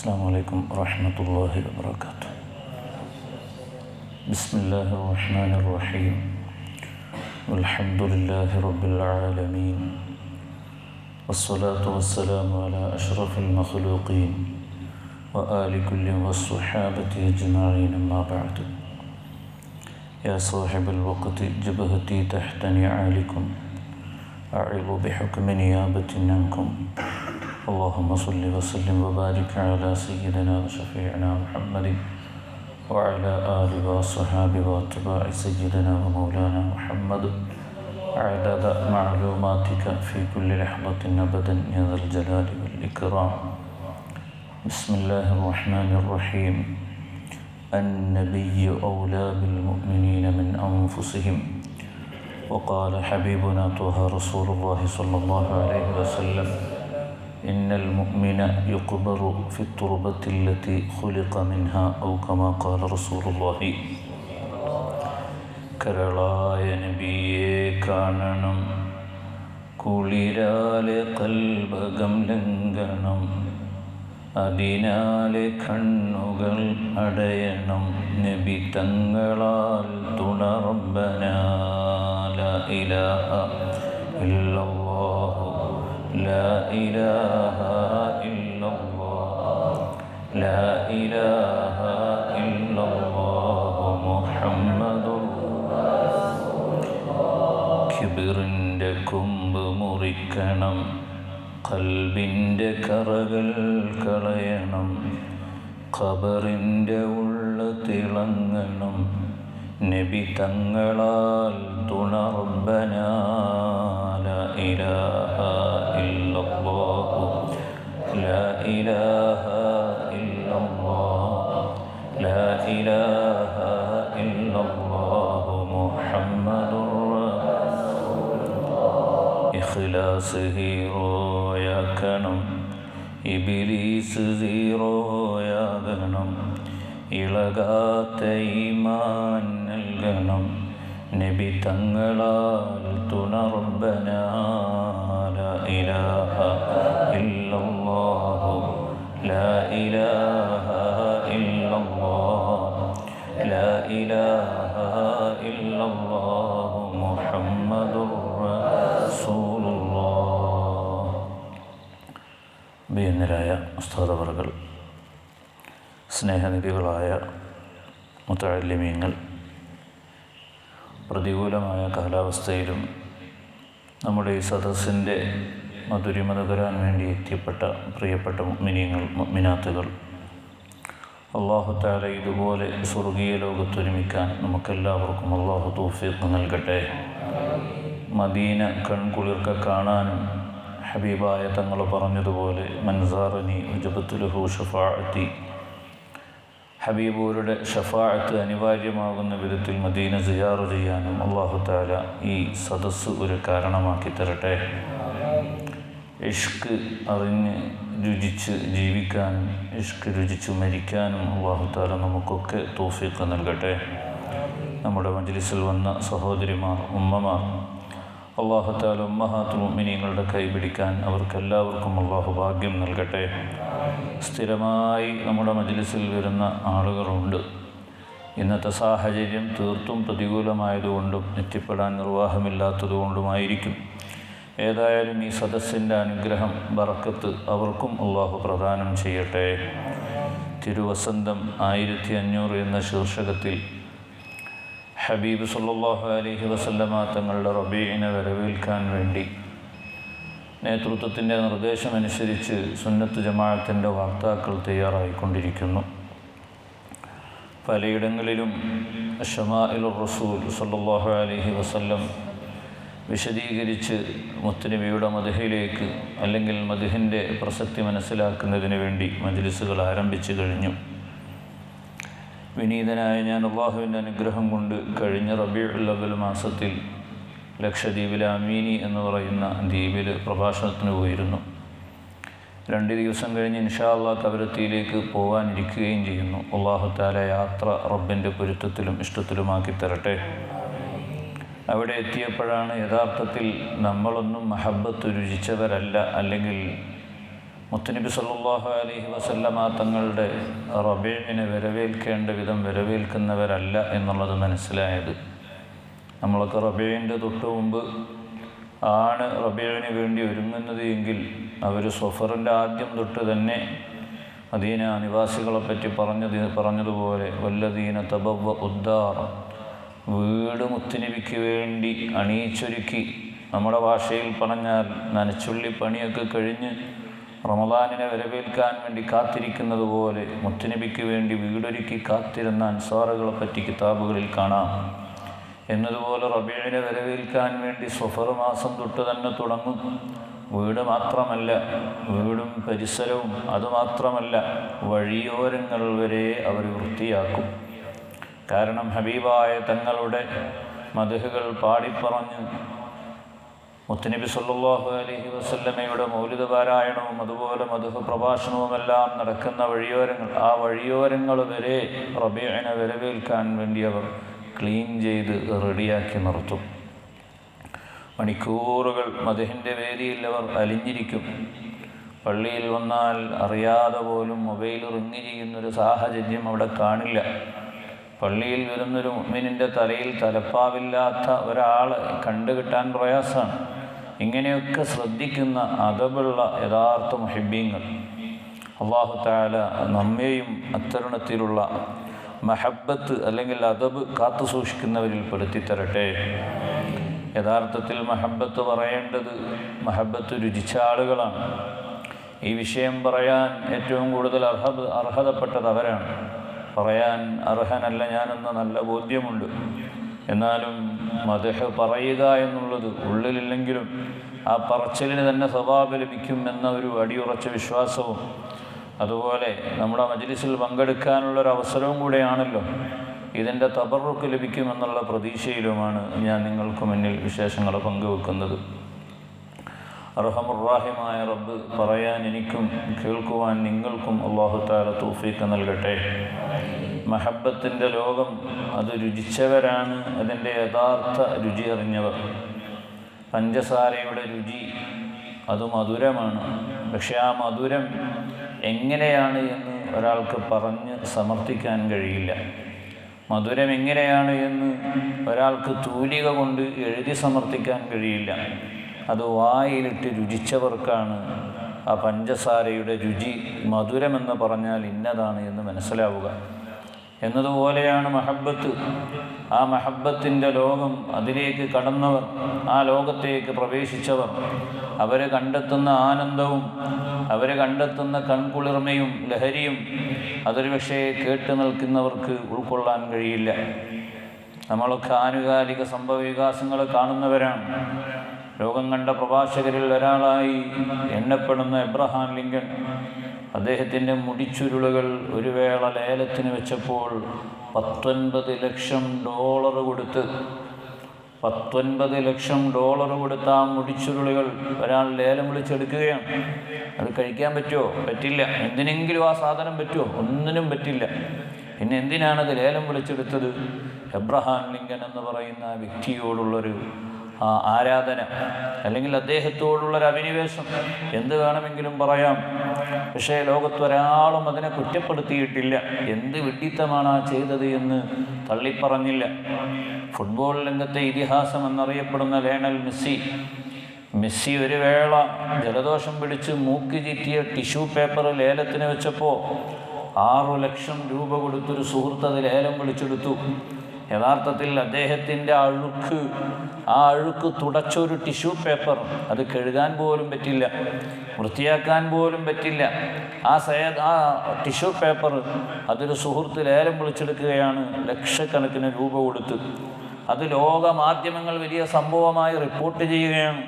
السلام عليكم ورحمة الله وبركاته. بسم الله الرحمن الرحيم. والحمد لله رب العالمين، والصلاة والسلام على أشرف المخلوقين وآل كل والصحابة أجمعين، أما بعد. يا صاحب الوقت جبهتي تحت نعالكم، أعظ بحكم نيابة عنكم. اللهم صل وسلم وبارك على سيدنا وشفيعنا محمد وعلى آله وصحبه واتباع سيدنا ومولانا محمد عدد معلوماتك في كل لحظة أبدا يا ذا الجلال والإكرام. بسم الله الرحمن الرحيم. النبي أولى بالمؤمنين من أنفسهم، وقال حبيبنا طه رسول الله صلى الله عليه وسلم: إن المؤمن يقبر في التربة التي خلق منها، أو كما قال رسول الله. കരളായ നബിയെ കാണണം, കുളിരാലെ കൽബകം ലംഘനം, അതിനാലെ കണ്ണുകൾ അടയണം, നബി തങ്ങളാൽ തുണ റബ്ബനാ ലാ ഇലാഹ ഇല്ലല്ലാഹു ലാ ഇലാഹ ഇല്ലല്ലാഹ് ലാ ഇലാഹ ഇല്ലല്ലാഹു മുഹമ്മദുർ റസൂലുള്ളാഹ്. കിബിറിൻ്റെ കൊമ്പ് മുറിക്കണം, ഖൽബിൻ്റെ കറകൾ കളയണം, ഖബറിൻ്റെ ഉള്ള തിളങ്ങണം, നബി തങ്ങളാൽ തുണ റബ്ബനാ ലാ ഇലാഹ ഇല്ലല്ലാഹു ലാ ഇലാഹ ഇല്ലല്ലാഹ് ലാ ഇലാഹ ഇല്ലല്ലാഹു മുഹമ്മദുർ റസൂലുള്ളാഹ്. ഇഖ്ലാസ് ഹീറോയാക്കണം, ഇബ്ലീസ് സീറോയാകണം, ഇളകാത്ത ഈമാൻ നൽകണം, നബി തങ്ങളാൽ തുണ റബ്ബനാ ലാ ഇലാഹ ഇല്ലല്ലാഹു ലാ ഇലാഹ ഇല്ലല്ലാഹ് ലാ ഇലാഹ ഇല്ലല്ലാഹു മുഹമ്മദുർ റസൂലുള്ളാഹ്. ബഹുമാന്യരായ ഉസ്താദ് അവറുകൾ, സ്നേഹനിധികളായ മുതഅല്ലിമീങ്ങൾ, പ്രതികൂലമായ കാലാവസ്ഥയിലും നമ്മുടെ ഈ സദസ്സിൻ്റെ മധുരിമ നുകരാൻ വേണ്ടി എത്തിപ്പെട്ട പ്രിയപ്പെട്ട മുഅ്മിനീങ്ങൾ, മുഅ്മിനാത്തുകൾ, അല്ലാഹു തആല ഇതുപോലെ സ്വർഗീയ ലോകത്തൊരുമിക്കാൻ നമുക്കെല്ലാവർക്കും അല്ലാഹു തൗഫീഖ് നൽകട്ടെ. മദീന കൺകുളിർക്ക കാണാനും ഹബീബായ തങ്ങൾ പറഞ്ഞതുപോലെ മൻസാറനി ഉജബത്തു ലഹു ഷഫാഅത്തി, ഹബീബൂരുടെ ഷഫാഅത്ത് അനിവാര്യമാകുന്ന വിധത്തിൽ മദീന സിയാറ ചെയ്യാനും അല്ലാഹു തആല ഈ സദസ്സ് ഒരു കാരണമാക്കി തരട്ടെ. ഇഷ്ക് അറിഞ്ഞ് രുചിച്ച് ജീവിക്കാനും ഇഷ്ക് രുചിച്ച് മരിക്കാനും അല്ലാഹു തആല നമുക്കൊക്കെ തൗഫീഖ് നൽകട്ടെ. നമ്മുടെ മജ്ലിസിൽ വന്ന സഹോദരിമാർ, ഉമ്മമാർ, അല്ലാഹു തആല ഉമ്മഹാത്തുൽ മുഅ്മിനീങ്ങളുടെ കൈ പിടിക്കാൻ അവർക്കെല്ലാവർക്കും അല്ലാഹു ഭാഗ്യം നൽകട്ടെ. സ്ഥിരമായി നമ്മുടെ മജ്ലിസിൽ വരുന്ന ആളുകളുണ്ട്. ഇന്നത്തെ സാഹചര്യം തീർത്തും പ്രതികൂലമായതുകൊണ്ടും എത്തിപ്പെടാൻ നിർവാഹമില്ലാത്തതുകൊണ്ടുമായിരിക്കും. ഏതായാലും ഈ സദസ്സിൻ്റെ അനുഗ്രഹം, ബറക്കത്ത് അവർക്കും അല്ലാഹു പ്രദാനം ചെയ്യട്ടെ. തിരുവസന്തം 1500 എന്ന ശീർഷകത്തിൽ ഹബീബ് സല്ലല്ലാഹു അലൈഹി വസല്ലമ തങ്ങളുടെ റബീഇനെ വരവേൽക്കാൻ വേണ്ടി നേതൃത്വത്തിൻ്റെ നിർദ്ദേശമനുസരിച്ച് സുന്നത്ത് ജമാഅത്തിൻ്റെ വാർത്താക്കൾ തയ്യാറായിക്കൊണ്ടിരിക്കുന്നു. പലയിടങ്ങളിലും ശമാഇലുർ റസൂൽ സല്ലല്ലാഹു അലൈഹി വസല്ലം വിശദീകരിച്ച് മുത്തുനബിയുടെ മദ്ഹിലേക്ക്, അല്ലെങ്കിൽ മദ്ഹിൻ്റെ പ്രസക്തി മനസ്സിലാക്കുന്നതിന് വേണ്ടി മജ്ലിസുകൾ ആരംഭിച്ചു കഴിഞ്ഞു. വിനീതനായ ഞാൻ അല്ലാഹുവിൻ്റെ അനുഗ്രഹം കൊണ്ട് കഴിഞ്ഞ റബീഉൽ അവ്വൽ മാസത്തിൽ ലക്ഷദ്വീപിലെ അമീനി എന്ന് പറയുന്ന ദ്വീപിൽ പ്രഭാഷണത്തിന് പോയിരുന്നു. 2 ദിവസം കഴിഞ്ഞ് ഇൻഷാ അല്ലാഹ് കബറത്തിയിലേക്ക് പോകാനിരിക്കുകയും ചെയ്യുന്നു. അല്ലാഹു തആല യാത്ര റബ്ബിൻ്റെ പൊരുത്തത്തിലും ഇഷ്ടത്തിലുമാക്കി തരട്ടെ. അവിടെ എത്തിയപ്പോഴാണ് യഥാർത്ഥത്തിൽ നമ്മളൊന്നും മഹബ്ബത്ത് രുചിച്ചവരല്ല, അല്ലെങ്കിൽ മുത്തുനബി സല്ലല്ലാഹു അലൈഹി വസല്ലമ തങ്ങളുടെ റബീഇനെ വരവേൽക്കേണ്ട വിധം വരവേൽക്കുന്നവരല്ല എന്നുള്ളത് മനസ്സിലായത്. നമ്മളൊക്കെ റബീഇൻ്റെ തൊട്ട് മുമ്പ് ആണ് റബീഇന് വേണ്ടി ഒരുങ്ങുന്നത് എങ്കിൽ അവർ സഫറിൻ്റെ ആദ്യം തൊട്ട് തന്നെ മദീന നിവാസികളെപ്പറ്റി പറഞ്ഞതുപോലെ വല്ലദീന തബവ്വ ഉദ്ദാർ, വീട് മുത്തുനബിക്ക് വേണ്ടി അണിയിച്ചൊരുക്കി, നമ്മുടെ ഭാഷയിൽ പറഞ്ഞാൽ നനച്ചുള്ളി പണിയൊക്കെ കഴിഞ്ഞ് റമദാനിനെ വരവേൽക്കാൻ വേണ്ടി കാത്തിരിക്കുന്നത് പോലെ മുത്തുനബിക്ക് വേണ്ടി വീടൊരുക്കി കാത്തിരുന്ന അൻസാറുകളെ പറ്റി കിതാബുകളിൽ കാണാം. എന്നതുപോലെ റബീഇനെ വരവേൽക്കാൻ വേണ്ടി സഫർ മാസം തൊട്ട് തന്നെ തുടങ്ങും. വീട് മാത്രമല്ല, വീടും പരിസരവും അതുമാത്രമല്ല, വഴിയോരങ്ങൾ വരെ അവർ വൃത്തിയാക്കും. കാരണം ഹബീബായ തങ്ങളുടെ മദ്ഹുകൾ പാടിപ്പറഞ്ഞ് മുത്തുനബി സല്ലല്ലാഹു അലൈഹി വസല്ലമയുടെ മൗലിദ് പാരായണവും അതുപോലെ മദ്ഹ് പ്രഭാഷണവുമെല്ലാം നടക്കുന്ന വഴിയോരങ്ങൾ, ആ വഴിയോരങ്ങൾ വരെ റബീഇനെ വരവേൽക്കാൻ വേണ്ടി അവർ ക്ലീൻ ചെയ്ത് റെഡിയാക്കി നിർത്തും. മണിക്കൂറുകൾ മദ്ഹിൻ്റെ വേദിയിൽ അവർ അലിഞ്ഞിരിക്കും. പള്ളിയിൽ വന്നാൽ അറിയാതെ പോലും മൊബൈൽ റിങ് ചെയ്യുന്നൊരു സാഹചര്യം അവിടെ കാണില്ല. പള്ളിയിൽ വരുന്നൊരു മുഅ്മിനിൻ്റെ തലയിൽ തലപ്പാവില്ലാത്ത ഒരാളെ കണ്ടുകിട്ടാൻ പ്രയാസമാണ്. ഇങ്ങനെയൊക്കെ ശ്രദ്ധിക്കുന്ന അദബുള്ള യഥാർത്ഥ മുഹിബ്ബീങ്ങൾ അല്ലാഹു തആല നമ്മെയും അത്തരുണത്തിലുള്ള മഹബ്ബത്ത് അല്ലെങ്കിൽ അദബ് കാത്തു സൂക്ഷിക്കുന്നവരിൽ പെടുത്തിത്തരട്ടെ. യഥാർത്ഥത്തിൽ മഹബ്ബത്ത് പറയേണ്ടത് മഹബ്ബത്ത് രുചിച്ച ആളുകളാണ്. ഈ വിഷയം പറയാൻ ഏറ്റവും കൂടുതൽ അർഹതപ്പെട്ടത് അവരാണ്. പറയാൻ അർഹനല്ല ഞാനെന്ന് നല്ല ബോധ്യമുണ്ട്. എന്നാലും മദ്ഹ് പറയുക എന്നുള്ളത് ഉള്ളിലില്ലെങ്കിലും ആ പറച്ചിലിന് തന്നെ സവാബ് ലഭിക്കും എന്ന ഒരു അടിയുറച്ച വിശ്വാസവും അതുപോലെ നമ്മുടെ മജ്ലിസിൽ പങ്കെടുക്കാനുള്ളൊരു അവസരവും കൂടെയാണല്ലോ. ഇതിൻ്റെ തബറുക്ക് ലഭിക്കുമെന്നുള്ള പ്രതീക്ഷയിലുമാണ് ഞാൻ നിങ്ങൾക്ക് മുന്നിൽ വിശേഷങ്ങൾ പങ്കുവെക്കുന്നത്. അർഹമുർ-റാഹിമായ റബ്ബ് പറയാൻ എനിക്കും കേൾക്കുവാൻ നിങ്ങൾക്കും അല്ലാഹു തആല തൗഫീഖ് നൽകട്ടെ. മഹബ്ബത്തിൻ്റെ ലോകം അത് രുചിച്ചവരാണ് അതിൻ്റെ യഥാർത്ഥ രുചി അറിഞ്ഞവർ. പഞ്ചസാരയുടെ രുചി അത് മധുരമാണ്. പക്ഷെ ആ മധുരം എങ്ങനെയാണ് എന്ന് ഒരാൾക്ക് പറഞ്ഞ് സമർത്ഥിക്കാൻ കഴിയില്ല. മധുരം എങ്ങനെയാണ് എന്ന് ഒരാൾക്ക് തൂലിക കൊണ്ട് എഴുതി സമർത്ഥിക്കാൻ കഴിയില്ല. അത് വായിലിട്ട് രുചിച്ചവർക്കാണ് ആ പഞ്ചസാരയുടെ രുചി മധുരമെന്ന് പറഞ്ഞാൽ ഇന്നതാണ് എന്ന് മനസ്സിലാവുക. എന്നതുപോലെയാണ് മഹബ്ബത്ത്. ആ മഹബ്ബത്തിൻ്റെ ലോകം, അതിലേക്ക് കടന്നവർ, ആ ലോകത്തേക്ക് പ്രവേശിച്ചവർ, അവർ കണ്ടെത്തുന്ന ആനന്ദവും അവർ കണ്ടെത്തുന്ന കൺകുളിർമയും ലഹരിയും അതൊരു പക്ഷേ കേട്ട് നിൽക്കുന്നവർക്ക് ഉൾക്കൊള്ളാൻ കഴിയില്ല. നമ്മളൊക്കെ ആനുകാലിക സംഭവ വികാസങ്ങൾ കാണുന്നവരാണ്. ലോകം കണ്ട പ്രഭാഷകരിൽ ഒരാളായി എണ്ണപ്പെടുന്ന എബ്രഹാം ലിങ്കൺ, അദ്ദേഹത്തിൻ്റെ മുടിച്ചുരുളുകൾ ഒരു വേള ലേലത്തിന് വെച്ചപ്പോൾ $19 ലക്ഷം കൊടുത്ത് $19 ലക്ഷം കൊടുത്ത ആ മുടിച്ചുരുളുകൾ ഒരാൾ ലേലം വിളിച്ചെടുക്കുകയാണ്. അത് കഴിക്കാൻ പറ്റുമോ? പറ്റില്ല. എന്തിനെങ്കിലും ആ സാധനം പറ്റുമോ? ഒന്നിനും പറ്റില്ല. പിന്നെ എന്തിനാണത് ലേലം വിളിച്ചെടുത്തത്? എബ്രഹാം ലിങ്കൺ എന്ന് പറയുന്ന ആ വ്യക്തിയോടുള്ളൊരു ആരാധന, അല്ലെങ്കിൽ അദ്ദേഹത്തോടുള്ളൊരു അഭിനിവേശം, എന്ത് വേണമെങ്കിലും പറയാം. പക്ഷേ ലോകത്തൊരാളും അതിനെ കുറ്റപ്പെടുത്തിയിട്ടില്ല. എന്ത് വിഡ്ഢിത്തമാണ് ആ ചെയ്തത് എന്ന് തള്ളിപ്പറഞ്ഞില്ല. ഫുട്ബോൾ രംഗത്തെ ഇതിഹാസം എന്നറിയപ്പെടുന്ന ലയണൽ മെസ്സി ഒരു വേള ജലദോഷം പിടിച്ച് മൂക്ക് ചീറ്റിയ ടിഷ്യൂ പേപ്പർ ലേലത്തിന് വെച്ചപ്പോൾ $6 ലക്ഷം കൊടുത്തൊരു സുഹൃത്ത് അത് ലേലം വിളിച്ചെടുത്തു. യഥാർത്ഥത്തിൽ അദ്ദേഹത്തിൻ്റെ ആ അഴുക്ക് തുടച്ചൊരു ടിഷ്യൂ പേപ്പർ, അത് കഴുകാൻ പോലും പറ്റില്ല, വൃത്തിയാക്കാൻ പോലും പറ്റില്ല. ആ ടിഷ്യൂ പേപ്പർ അതൊരു സുഹൃത്ത് ലേലം വിളിച്ചെടുക്കുകയാണ് ലക്ഷക്കണക്കിന് രൂപ കൊടുത്ത്. അത് ലോക മാധ്യമങ്ങൾ വലിയ സംഭവമായി റിപ്പോർട്ട് ചെയ്യുകയാണ്.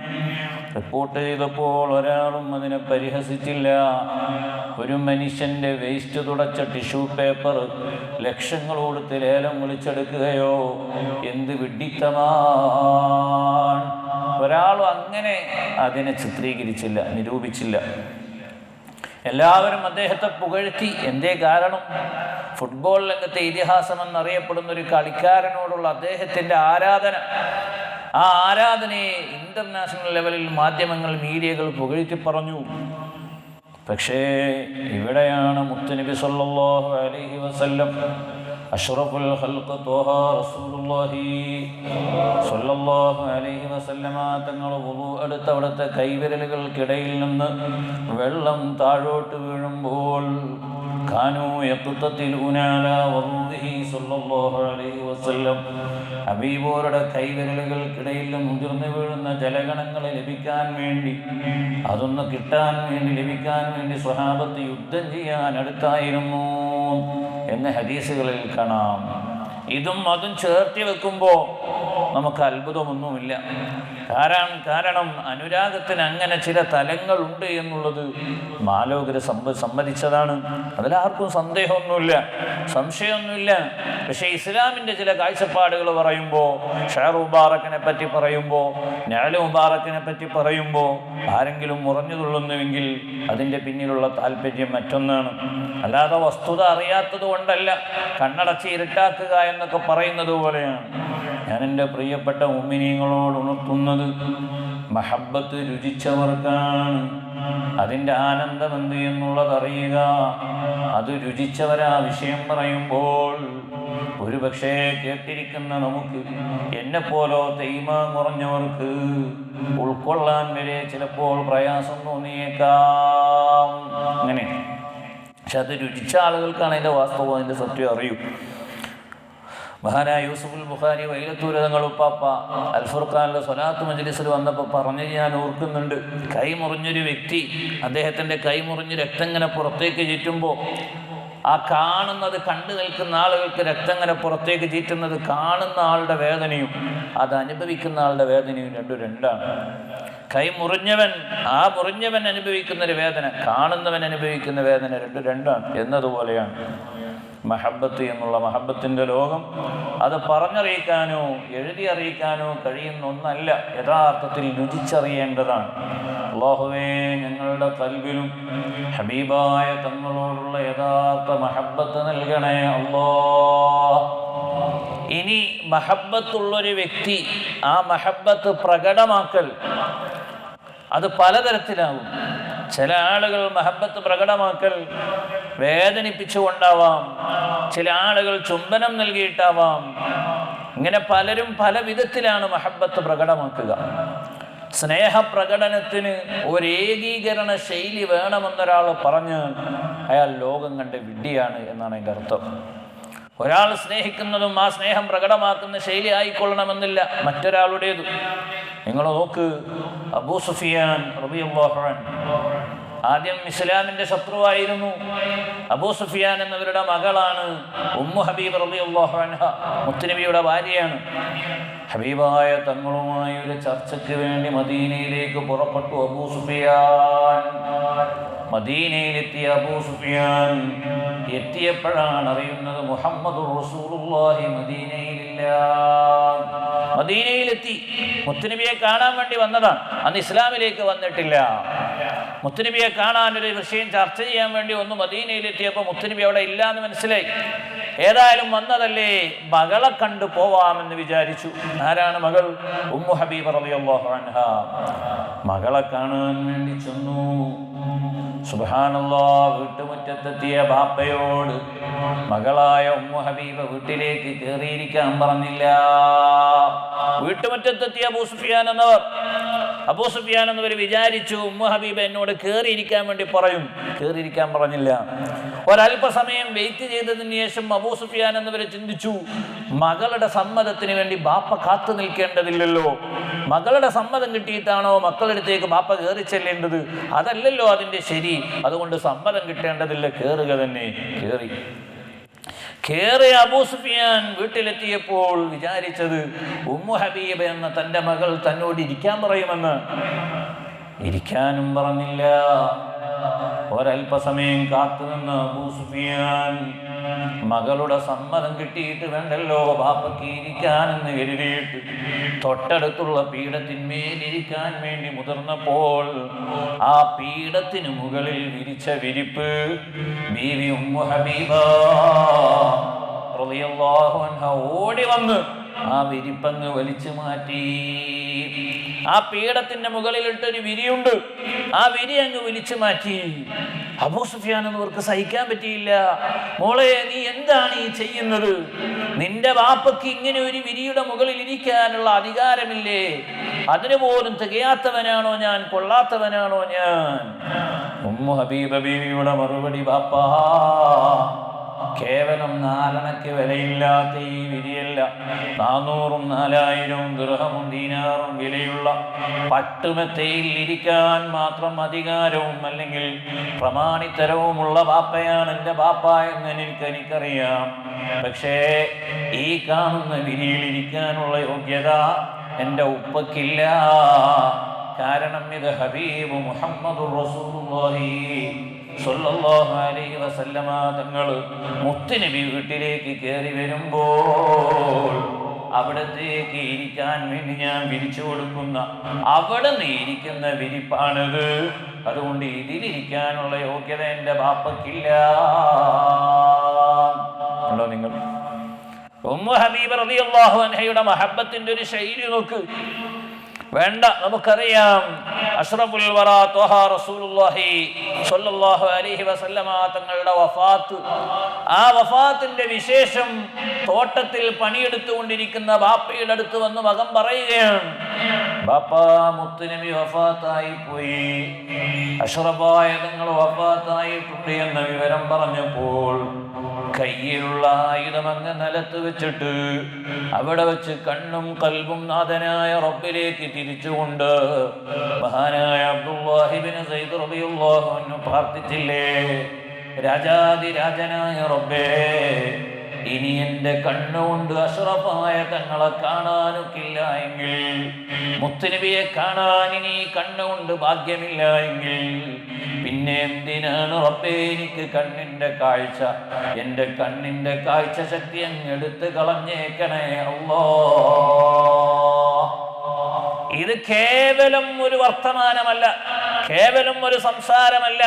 റിപ്പോർട്ട് ചെയ്തപ്പോൾ ഒരാളും അതിനെ പരിഹസിച്ചില്ല. ഒരു മനുഷ്യൻ്റെ വേസ്റ്റ് തുടച്ച ടിഷ്യൂ പേപ്പർ ലക്ഷങ്ങൾ കൊടുത്ത് ലേലം വിളിച്ചെടുക്കുകയോ, എന്ത് വിഡ്ഢിത്തമാണ്! ഒരാളും അങ്ങനെ അതിനെ ചിത്രീകരിച്ചില്ല, നിരൂപിച്ചില്ല. എല്ലാവരും അദ്ദേഹത്തെ പുകഴ്ത്തി. എന്തേ കാരണം? ഫുട്ബോൾ രംഗത്തെ ഇതിഹാസം എന്നറിയപ്പെടുന്ന ഒരു കളിക്കാരനോടുള്ള അദ്ദേഹത്തിൻ്റെ ആരാധന. ആ ആരാധനയെ ഇൻ്റർനാഷണൽ ലെവലിൽ മാധ്യമങ്ങൾ, മീഡിയകൾ പുകഴ്ത്തി പറഞ്ഞു. പക്ഷേ ഇവിടെയാണ് മുത്തുനബി സല്ലല്ലാഹു അലൈഹി വസല്ലം അഷ്റഫുൽ ഖൽഖ് ത്വഹ റസൂലുള്ളാഹി സല്ലല്ലാഹു അലൈഹി വസല്ലമ തങ്ങൾ വുളു എടുത്ത് അവിടുത്തെ കൈവിരലുകൾക്കിടയിൽ നിന്ന് വെള്ളം താഴോട്ട് വീഴുമ്പോൾ കാനൂ യഖ്തതിലൂന അലാ വളുഹി സല്ലല്ലാഹു അലൈഹി വസല്ലം ഹബീബോരുടെ കൈവിരലുകൾക്കിടയിൽ മുതിർന്നു വീഴുന്ന ജലഗണങ്ങളെ ലഭിക്കാൻ വേണ്ടി, അതൊന്ന് കിട്ടാൻ വേണ്ടി, ലഭിക്കാൻ വേണ്ടി സ്വഹാബത്ത് യുദ്ധം ചെയ്യാൻ അടുത്തായിരുന്നു എന്ന് ഹദീസുകളിൽ കാണാം. ഇതും അതും ചേർത്തി വെക്കുമ്പോൾ നമുക്ക് അത്ഭുതമൊന്നുമില്ല. കാരണം അനുരാഗത്തിന് അങ്ങനെ ചില തലങ്ങളുണ്ട് എന്നുള്ളത് മാലോകര് സമ്മതിച്ചതാണ്. അതിലാർക്കും സംശയമൊന്നുമില്ല. പക്ഷേ ഇസ്ലാമിൻ്റെ ചില കാഴ്ചപ്പാടുകൾ പറയുമ്പോൾ, ഷഹർ മുബാറക്കിനെ പറ്റി പറയുമ്പോൾ, നഅൽ മുബാറക്കിനെ പറ്റി പറയുമ്പോൾ ആരെങ്കിലും മുറഞ്ഞു തുള്ളുന്നുവെങ്കിൽ അതിൻ്റെ പിന്നിലുള്ള താല്പര്യം മറ്റൊന്നാണ്. അല്ലാതെ വസ്തുത അറിയാത്തത് കൊണ്ടല്ല, കണ്ണടച്ച് ഇരുട്ടാക്കുക എന്നൊക്കെ പറയുന്നത് പോലെയാണ്. ഞാൻ എൻ്റെ പ്രിയപ്പെട്ട മുഅ്മിനീങ്ങളോട് ഉണർത്തുന്നത്, മഹബ്ബത്ത് രുചിച്ചവർക്കാണ് അതിൻ്റെ ആനന്ദം എന്ത് എന്നുള്ളത് അറിയുക. അത് രുചിച്ചവരാ വിഷയം പറയുമ്പോൾ ഒരു പക്ഷേ കേട്ടിരിക്കുന്ന നമുക്ക്, എന്നെപ്പോലോ തൈമാൻ കുറഞ്ഞവർക്ക് ഉൾക്കൊള്ളാൻ വരെ ചിലപ്പോൾ പ്രയാസം തോന്നിയേക്കാം. അങ്ങനെ പക്ഷെ അത് രുചിച്ച ആളുകൾക്കാണ് അതിൻ്റെ വാസ്തവം, അതിൻ്റെ സത്യം അറിയൂ. മഹാനായ യൂസുഫുൽ ബുഖാരി വൈലത്തൂർ തങ്ങൾ ഉപ്പാപ്പ അൽ ഫുർഖാനിലെ സ്വലാത്ത് മജ്ലിസിൽ വന്നപ്പോൾ പറഞ്ഞ് ഞാൻ ഓർക്കുന്നുണ്ട്. കൈ മുറിഞ്ഞൊരു വ്യക്തി, അദ്ദേഹത്തിൻ്റെ കൈ മുറിഞ്ഞ് രക്തം ഇങ്ങനെ പുറത്തേക്ക് ചീറ്റുമ്പോൾ ആ കാണുന്നത്, കണ്ടു നിൽക്കുന്ന ആളുകൾക്ക് രക്തം ഇങ്ങനെ പുറത്തേക്ക് ചീറ്റുന്നത് കാണുന്ന ആളുടെ വേദനയും അത് അനുഭവിക്കുന്ന ആളുടെ വേദനയും രണ്ടാണ്. കൈ മുറിഞ്ഞവൻ, ആ മുറിഞ്ഞവൻ അനുഭവിക്കുന്നൊരു വേദന, കാണുന്നവൻ അനുഭവിക്കുന്ന വേദന രണ്ടാണ് എന്നതുപോലെയാണ് മഹബ്ബത്ത് എന്നുള്ള മഹബ്ബത്തിൻ്റെ ലോകം. അത് പറഞ്ഞറിയിക്കാനോ എഴുതി അറിയിക്കാനോ കഴിയുന്ന ഒന്നല്ല, യഥാർത്ഥത്തിൽ രുചിച്ചറിയേണ്ടതാണ്. അല്ലാഹുവേ, ഞങ്ങളുടെ ഖൽബിലും ഹബീബായ തങ്ങളോടുള്ള യഥാർത്ഥ മഹബ്ബത്ത് നൽകണേ അല്ലാഹ്. ഇനി മഹബ്ബത്തുള്ളൊരു വ്യക്തി ആ മഹബ്ബത്ത് പ്രകടമാക്കൽ അത് പലതരത്തിലാവും. ചില ആളുകൾ മഹബ്ബത്ത് പ്രകടമാക്കൽ വേദനിപ്പിച്ചുകൊണ്ടാവാം, ചില ആളുകൾ ചുംബനം നൽകിയിട്ടാവാം. ഇങ്ങനെ പലരും പല വിധത്തിലാണ് മഹബ്ബത്ത് പ്രകടമാക്കുക. സ്നേഹപ്രകടനത്തിന് ഒരു ഏകീകരണ ശൈലി വേണമെന്നൊരാൾ പറഞ്ഞ് അയാൾ ലോകം കണ്ട വിഡ്ഢിയാണ് എന്നാണ് അതിൻ്റെ അർത്ഥം. ഒരാൾ സ്നേഹിക്കുന്നതും ആ സ്നേഹം പ്രകടമാക്കുന്ന ശൈലി ആയിക്കൊള്ളണമെന്നില്ല മറ്റൊരാളുടേത്. നിങ്ങൾ നോക്ക്, അബൂ സുഫിയാൻ റളിയല്ലാഹു അൻഹു ആദ്യം ഇസ്ലാമിൻ്റെ ശത്രുവായിരുന്നു. അബൂ സുഫിയാൻ എന്നവരുടെ മകളാണ് ഉമ്മു ഹബീബ് റളിയല്ലാഹു അൻഹ, മുത്തുനബിയുടെ ഭാര്യയാണ്. ഹബീബായ തങ്ങളുമായി ഒരു ചർച്ചയ്ക്ക് വേണ്ടി മദീനയിലേക്ക് പുറപ്പെട്ടു അബൂ സുഫിയാൻ. മദീനയിലെത്തിയ അബൂ സുഫിയാൻ എത്തിയപ്പോഴാണ് അറിയുന്നത് മുഹമ്മദുർ റസൂലുള്ളാഹി മദീനയിലില്ല. മദീനയിലെത്തി, മുത്തുനബിയെ കാണാൻ വേണ്ടി വന്നതാണ്, അന്ന് ഇസ്ലാമിലേക്ക് വന്നിട്ടില്ല. മുത്തുനബിയെ കാണാൻ ഒരു വിഷയം ചർച്ച ചെയ്യാൻ വേണ്ടി ഒന്ന് മദീനയിലെത്തിയപ്പോൾ മുത്തുനബി അവിടെ ഇല്ല എന്ന് മനസ്സിലായി. ഏതായാലും വന്നതല്ലേ, മകളെ കണ്ടു പോവാമെന്ന് വിചാരിച്ചു. ആരാണ് മകൾ? ഉമ്മു ഹബീബ് റളിയല്ലാഹു അൻഹ. മകളെ കാണാൻ വേണ്ടി ചെന്നു. സുബ്ഹാനല്ലാഹ്, വീട്ടുമുറ്റത്തെത്തിയ ബാപ്പയോട് മകളായ ഉമ്മു ഹബീബ് വീട്ടിലേക്ക് കയറിയിരിക്കാൻ പറഞ്ഞില്ല. വീട്ടുമുറ്റത്തെത്തിയ അബൂ സുഫിയാൻ എന്നവർ വിചാരിച്ചു ഉമ്മു ഹബീബ് എന്നോട് കയറിയിരിക്കാൻ വേണ്ടി പറയും. കയറിയിരിക്കാൻ പറഞ്ഞില്ല. ഒരല്പസമയം വെയിറ്റ് ചെയ്തതിന് ശേഷം അബൂ സുഫിയാൻ എന്നവർ ചിന്തിച്ചു, മകളുടെ സമ്മതത്തിന് വേണ്ടി ബാപ്പ കാത്തു നിൽക്കേണ്ടതില്ലല്ലോ. മകളുടെ സമ്മതം കിട്ടിയിട്ടാണോ മക്കളുടെ അടുത്തേക്ക് ബാപ്പ കയറി ചെല്ലേണ്ടത്? അതല്ലല്ലോ അതിൻ്റെ ശരി. അതുകൊണ്ട് സമ്മതം കിട്ടേണ്ടതില്ല, കയറുക തന്നെ. കയറിയ അബൂ സുഫിയാൻ വീട്ടിലെത്തിയപ്പോൾ വിചാരിച്ചത് ഉമ്മു ഹബീബ് എന്ന തൻ്റെ മകൾ തന്നോട് ഇരിക്കാൻ പറയുമെന്ന്. ഇരിക്കാനും പറഞ്ഞില്ല. ഒരല്പസമയം കാത്തുനിന്ന അബൂ സുഫിയാൻ മകളുടെ സമ്മതം കിട്ടിയിട്ട് വേണ്ടല്ലോ ബാപ്പയ്ക്ക് ഇരിക്കാനെന്ന് കരുതിയിട്ട് തൊട്ടടുത്തുള്ള പീഠത്തിന്മേലിരിക്കാൻ വേണ്ടി മുതിർന്നപ്പോൾ ആ പീഠത്തിന് മുകളിൽ വിരിച്ച വിരിപ്പ് ബീവി ഉമ്മു ഹബീബ റളിയല്ലാഹു അൻഹ ഓടി വന്ന് ആ വിരിപ്പങ്ങ് വലിച്ചു മാറ്റി. ആ പീഠത്തിന്റെ മുകളിലിട്ടൊരു വിരിയുണ്ട്, ആ വിരി അങ്ങ് വലിച്ചു മാറ്റി. അബൂ സുഫിയാൻ എന്നവർക്ക് സഹിക്കാൻ പറ്റിയില്ല. മോളെ, നീ എന്താണ് ഈ ചെയ്യുന്നത്? നിന്റെ വാപ്പയ്ക്ക് ഇങ്ങനെ ഒരു വിരിയുടെ മുകളിൽ ഇരിക്കാനുള്ള അധികാരമില്ലേ? അതിനു പോലും തികയാത്തവനാണോ ഞാൻ? കൊള്ളാത്തവനാണോ ഞാൻ? ഉമ്മു ഹബീബ ബീവിയുടെ മറുപടി, ബാപ്പാ, കേവലം 4 അണയ്ക്ക് വിലയില്ലാത്ത ഈ വിരിയല്ല, 400 4000 ദിർഹമും ദീനാറും വിലയുള്ള പട്ടുമെത്തയിൽ ഇരിക്കാൻ മാത്രം അധികാരവും അല്ലെങ്കിൽ പ്രമാണിത്തരവുമുള്ള ബാപ്പയാണ് എൻ്റെ ബാപ്പ എന്ന് എനിക്കറിയാം. പക്ഷേ ഈ കാണുന്ന വിരിയിലിരിക്കാനുള്ള യോഗ്യത എൻ്റെ ഉപ്പക്കില്ല. കാരണം ഇത് ഹബീബ് മുഹമ്മദുർ റസൂലുള്ളാഹി സ്വല്ലല്ലാഹു അലൈഹി വസല്ലമ തങ്ങൾ മുത്തുനബി വീട്ടിലേക്ക് കയറി വരുമ്പോൾ അവിടത്തേക്ക് ഇരിക്കാൻ വേണ്ടി ഞാൻ വിരിച്ചു കൊടുക്കുന്ന അവിടെ നിന്ന് ഇരിക്കുന്ന വിരിപ്പാണിത്. അതുകൊണ്ട് ഇതിലിരിക്കാനുള്ള യോഗ്യത എൻ്റെ ബാപ്പക്കില്ല. ഉണ്ടോ നിങ്ങൾ? ഉമ്മു ഹബീബ റളിയല്ലാഹു അൻഹയുടെ മഹബ്ബത്തിന്റെ ഒരു ശൈലി നോക്ക്. വേണ്ട, നമുക്കറിയാം അഷ്റഫുൽ വറ ത്വഹ റസൂലുള്ളാഹി സ്വല്ലല്ലാഹു അലൈഹി വസല്ലമ തങ്ങളുടെ വഫാത്ത്, ആ വഫാത്തിന്റെ വിശേഷം തോട്ടത്തിൽ പണിയെടുത്തുകൊണ്ടിരിക്കുന്ന ബാപ്പയുടെ അടുത്ത് വന്ന് മകൻ പറയുകയാണ്, ബാപ്പാ, മുത്തുനബി വഫാത്തായി പോയി, അഷ്റഫായ തങ്ങൾ വഫാത്തായിട്ടുണ്ട് എന്ന വിവരം പറഞ്ഞപ്പോൾ കയ്യിലുള്ള ആയുധം അങ്ങ് നിലത്ത് വെച്ചിട്ട് അവിടെ വെച്ച് കണ്ണും കൽബും നാഥനായ റബ്ബിലേക്ക് തിരിച്ചുകൊണ്ട് മഹാനായ അബ്ദുല്ലാഹി ഇബ്നു സൈദ് റളിയല്ലാഹു അൻഹു പ്രാർത്ഥിച്ചില്ലേ, രാജാതിരാജനായ റബ്ബേ, ഇനി എൻ്റെ കണ്ണുകൊണ്ട് അഷ്റഫായ തങ്ങളെ കാണാനൊക്കില്ല എങ്കിൽ, മുത്തുനബിയെ കാണാൻ ഇനി കണ്ണുകൊണ്ട് ഭാഗ്യമില്ല എങ്കിൽ പിന്നെ എന്തിനാണ് റബ്ബേ എനിക്ക് കണ്ണിൻ്റെ കാഴ്ച? എൻ്റെ കണ്ണിൻ്റെ കാഴ്ച ശക്തി അങ്ങ് എടുത്ത് കളഞ്ഞേക്കണേ അല്ലാഹ്. ഇത് കേവലം ഒരു വർത്തമാനമല്ല, കേവലം ഒരു സംസാരമല്ല,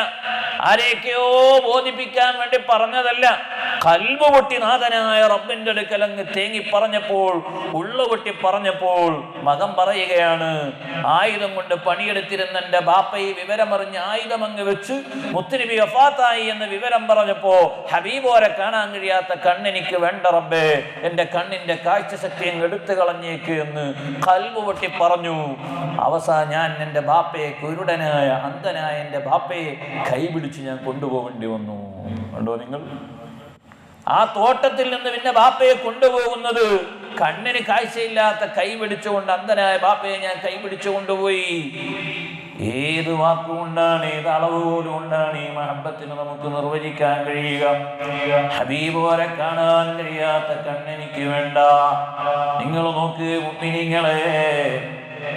ആരെയൊക്കെയോ ബോധിപ്പിക്കാൻ വേണ്ടി പറഞ്ഞതല്ല. കൽബ് പൊട്ടി നാഥനായ റബ്ബിന്റെ അടുക്കൽ അങ്ങ് തേങ്ങി പറഞ്ഞപ്പോൾ, ഉള്ളു പൊട്ടി പറഞ്ഞപ്പോൾ മകൻ പറയുകയാണ്, ആയുധം കൊണ്ട് പണിയെടുത്തിരുന്ന എൻ്റെ ബാപ്പയെ വിവരമറിഞ്ഞ് ആയുധം അങ്ങ് വെച്ച് മുത്തുനബി വഫാത്തായി എന്ന് വിവരം പറഞ്ഞപ്പോ ഹബീബോരെ കാണാൻ കഴിയാത്ത കണ്ണെനിക്ക് വേണ്ട റബ്ബേ, എൻ്റെ കണ്ണിന്റെ കാഴ്ച ശക്തി അങ്ങ് എടുത്തു കളഞ്ഞേക്ക് എന്ന് കൽബ് പൊട്ടി പറഞ്ഞു. അവസാനം ഞാൻ എൻ്റെ ബാപ്പയെ, കുരുടനായ അന്ധനായ എൻ്റെ ബാപ്പയെ കൈപിടിച്ച് ഞാൻ കൊണ്ടുപോകേണ്ടി വന്നു. കണ്ടോ നിങ്ങൾ? ആ തോട്ടത്തിൽ നിന്ന് പിന്നെ ബാപ്പയെ കൊണ്ടുപോകുന്നത് കണ്ണിന് കാഴ്ചയില്ലാത്ത കൈ പിടിച്ചുകൊണ്ട്, അന്ധനായ ബാപ്പയെ ഞാൻ കൈ പിടിച്ചു കൊണ്ടുപോയി. ഏത് വാക്കുകൊണ്ടാണ്, ഏത് അളവ് പോലും കൊണ്ടാണ് ഈ മഹബത്തിന് നമുക്ക് നിർവചിക്കാൻ കഴിയുക? ഹബീബോരെ കാണാൻ കഴിയാത്ത കണ്ണെനിക്ക് വേണ്ട. നിങ്ങൾ നോക്ക് മുഅ്മിനീങ്ങളെ,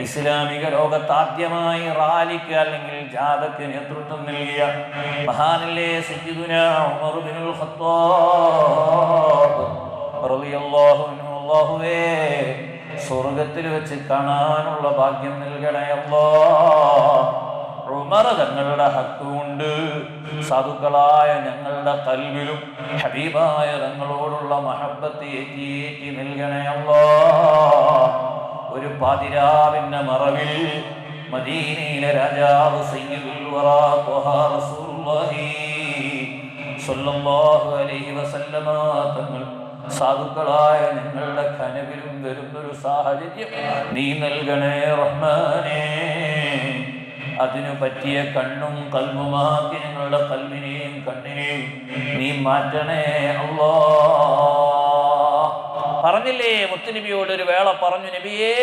ഇസ്ലാമിക ലോകത്താദ്യമായി റാലിക്ക് അല്ലെങ്കിൽ ജാഥക്ക് നേതൃത്വം നൽകിയ മഹാനല്ലേ സയ്യിദുനാ ഉമർ ഇബ്നുൽ ഖത്താബ് റളിയല്ലാഹു അൻഹു. അല്ലാഹുവേ, സ്വർഗ്ഗത്തിൽ വെച്ച് കാണാനുള്ള ഭാഗ്യം നൽകണേ അല്ലാഹ്. ഉമർ തങ്ങളുടെ ഹക്ക് കൊണ്ട് സാധുക്കളായ ഞങ്ങളുടെ കൽബിലും ഹബീബായ തങ്ങളോടുള്ള മഹബ്ബത്ത് ഏറ്റി നൽകണേ അല്ലാഹ്. ഒരു പാതിരാവിന്റെ മറവിൽ മദീനയിലെ രാജാവ് സയ്യിദുൽ വറാ ത്വഹ റസൂലുള്ളാഹി സ്വല്ലല്ലാഹു അലൈഹി വസല്ലമ തങ്ങൾ സാധുക്കളായ ഞങ്ങളുടെ കനവിലും വരുന്നൊരു സാഹചര്യം നീ നൽകണേ റഹ്മാനേ. അതിനു പറ്റിയ കണ്ണും കൽബുമാക്കി ഞങ്ങളുടെ കൽബിനെയും കണ്ണിനെയും നീ മാറ്റണേ അല്ലാഹ്. പറഞ്ഞില്ലേ, മുത്തുനബിയോട് ഒരു വേള പറഞ്ഞു, നബിയേ,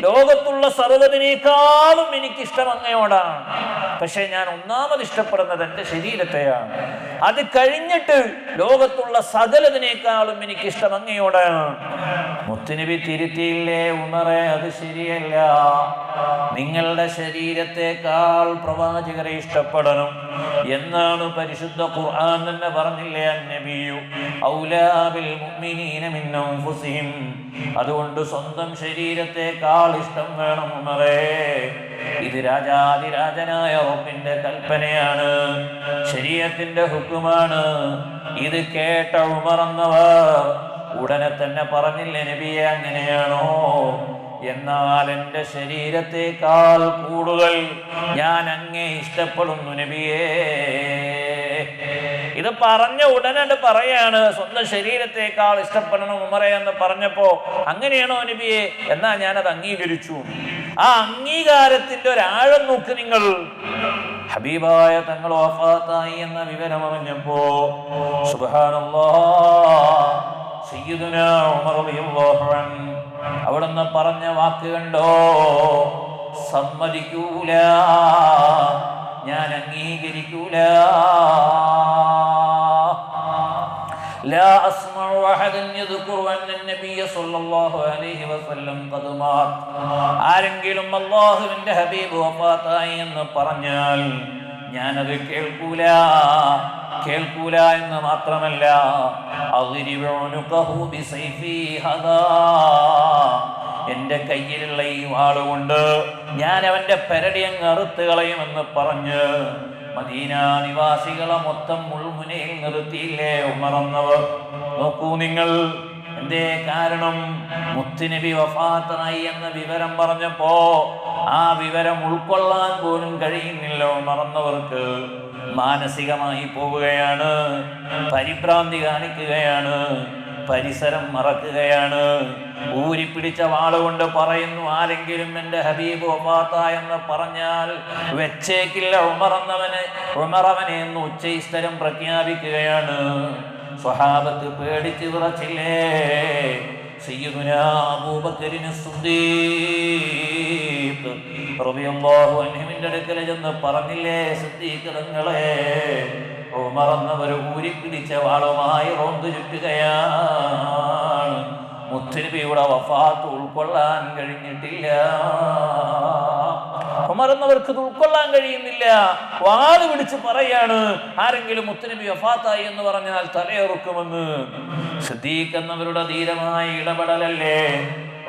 ലോകത്തുള്ള സർവ്വതിനേക്കാളും എനിക്കിഷ്ടം അങ്ങയോടാണ്. പക്ഷെ ഞാൻ ഒന്നാമത് ഇഷ്ടപ്പെടുന്നത് എൻ്റെ ശരീരത്തെയാണ്. അത് കഴിഞ്ഞിട്ട് ലോകത്തുള്ള സകലതിനേക്കാളും എനിക്കിഷ്ടം അങ്ങയോടാണ്. മുത്തുനബി തിരുത്തിയില്ലേ, ഉമറേ, അത് ശരിയല്ല. നിങ്ങളുടെ ശരീരത്തെക്കാൾ പ്രവാചകരെ ഇഷ്ടപ്പെടണം എന്നാണ് പരിശുദ്ധ ഖുർആൻ തന്നെ പറഞ്ഞില്ലേ, അന്നബിയു ഔലാ ബിൽ മുഅ്മിനീന മിൻ അൻഫുസിഹിം. അതുകൊണ്ട് സ്വന്തം ശരീരത്തെക്കാൾ ഇഷ്ടം വേണം ഉമറേ. ഇത് രാജാതിരാജനായ റബ്ബിന്റെ കൽപ്പനയാണ്, ശരീഅത്തിന്റെ ഹുക്കുമാണ്. ഇത് കേട്ട ഉമർ എന്നവർ ഉടനെ തന്നെ പറഞ്ഞില്ലേ നബിയെ, അങ്ങനെയാണോ? എന്നാൽ എൻ്റെ ശരീരത്തേക്കാൾ കൂടുതൽ ഞാൻ അങ്ങേ ഇഷ്ടപ്പെടുന്നു നബിയേ. ഇത് പറഞ്ഞ ഉടനെ പറയാണ്, സ്വന്തം ശരീരത്തേക്കാൾ ഇഷ്ടപ്പെടണം ഉമറേ എന്ന് പറഞ്ഞപ്പോ, അങ്ങനെയാണോ നബിയെ? എന്നാ ഞാനത് അംഗീകരിച്ചു. ആ അംഗീകാരത്തിന്റെ ഒരാഴം നോക്ക് നിങ്ങൾ. ഹബീബായ തങ്ങൾ വഫാത്തായി എന്ന വിവരം അറിഞ്ഞപ്പോ സുബ്ഹാനല്ലാഹ്, സയ്യിദുനാ ഉമർ റളിയല്ലാഹു അൻഹു അവിടുന്ന് പറഞ്ഞ വാക്ക് കണ്ടോ? സമ്മതിക്കൂല, ഞാൻ അംഗീകരിക്കൂല. لا أسمع أحدا يذكر أن النبي صلى الله عليه وسلم قد مات. ആരെങ്കിലും അല്ലാഹുവിന്റെ ഹബീബ് വഫാത്തായി എന്ന് പറഞ്ഞാൽ ഞാനത് കേൾക്കൂല. കേൾക്കൂല എന്ന് മാത്രമല്ല, അഗ്രിബുനുഖഹു ബിസൈഫി ഹദാ, എൻ്റെ കയ്യിലുള്ള ഈ വാളുകൊണ്ട് ഞാൻ അവൻ്റെ പെരടി അങ്ങ് അറുത്ത് കളയുമെന്ന് പറഞ്ഞ് മദീന നിവാസികളെ മൊത്തം മുൾമുനയിൽ നിർത്തിയില്ലേ ഉമർ എന്നവർ. നോക്കൂ നിങ്ങൾ, എന്തേ കാരണം? മുത്തുനബി വഫാത്തായി എന്ന വിവരം പറഞ്ഞപ്പോ ആ വിവരം ഉൾക്കൊള്ളാൻ പോലും കഴിയുന്നില്ല ഉമർ എന്നവർക്ക്. മാനസികമായി പോവുകയാണ്, പരിഭ്രാന്തി കാണിക്കുകയാണ്, പരിസരം മറക്കുകയാണ്. ഊരിപ്പിടിച്ച വാളുകൊണ്ട് പറയുന്നു, ആരെങ്കിലും എൻ്റെ ഹബീബ് വഫാത്തായെന്ന് പറഞ്ഞാൽ വെച്ചേക്കില്ല ഉമർ അവനെ എന്ന് ഉച്ചസ്ഥരം പ്രഖ്യാപിക്കുകയാണ്. സ്വഹാബത്ത് പേടിച്ച് വിറച്ചില്ലേ? സയ്യിദുനാ അബൂബക്കറിന് സിദ്ദീഖ് റളിയല്ലാഹു അൻഹുവിന്റെ അടുക്കൽ ചെന്ന് പറഞ്ഞില്ലേ, സിദ്ദീഖ് തങ്ങളെ, ഉമർ എന്നവർ ഊരിപ്പിടിച്ച വാളുമായി റോന്ത് ചുറ്റുകയാണ്. മുത്തുനബിയുടെ വഫാത്ത് ഉൾക്കൊള്ളാൻ കഴിഞ്ഞിട്ടില്ല. ഉമർ എന്നവർക്ക് ഉൾക്കൊള്ളാൻ കഴിയുന്നില്ല. വാള് പിടിച്ച് പറയാണ്, ആരെങ്കിലും മുത്തുനബി വഫാത്തായി എന്ന് പറഞ്ഞാൽ തലയെറുക്കുമെന്ന്. സിദ്ദീഖ് എന്നവരുടെ ധീരമായ ഇടപെടലല്ലേ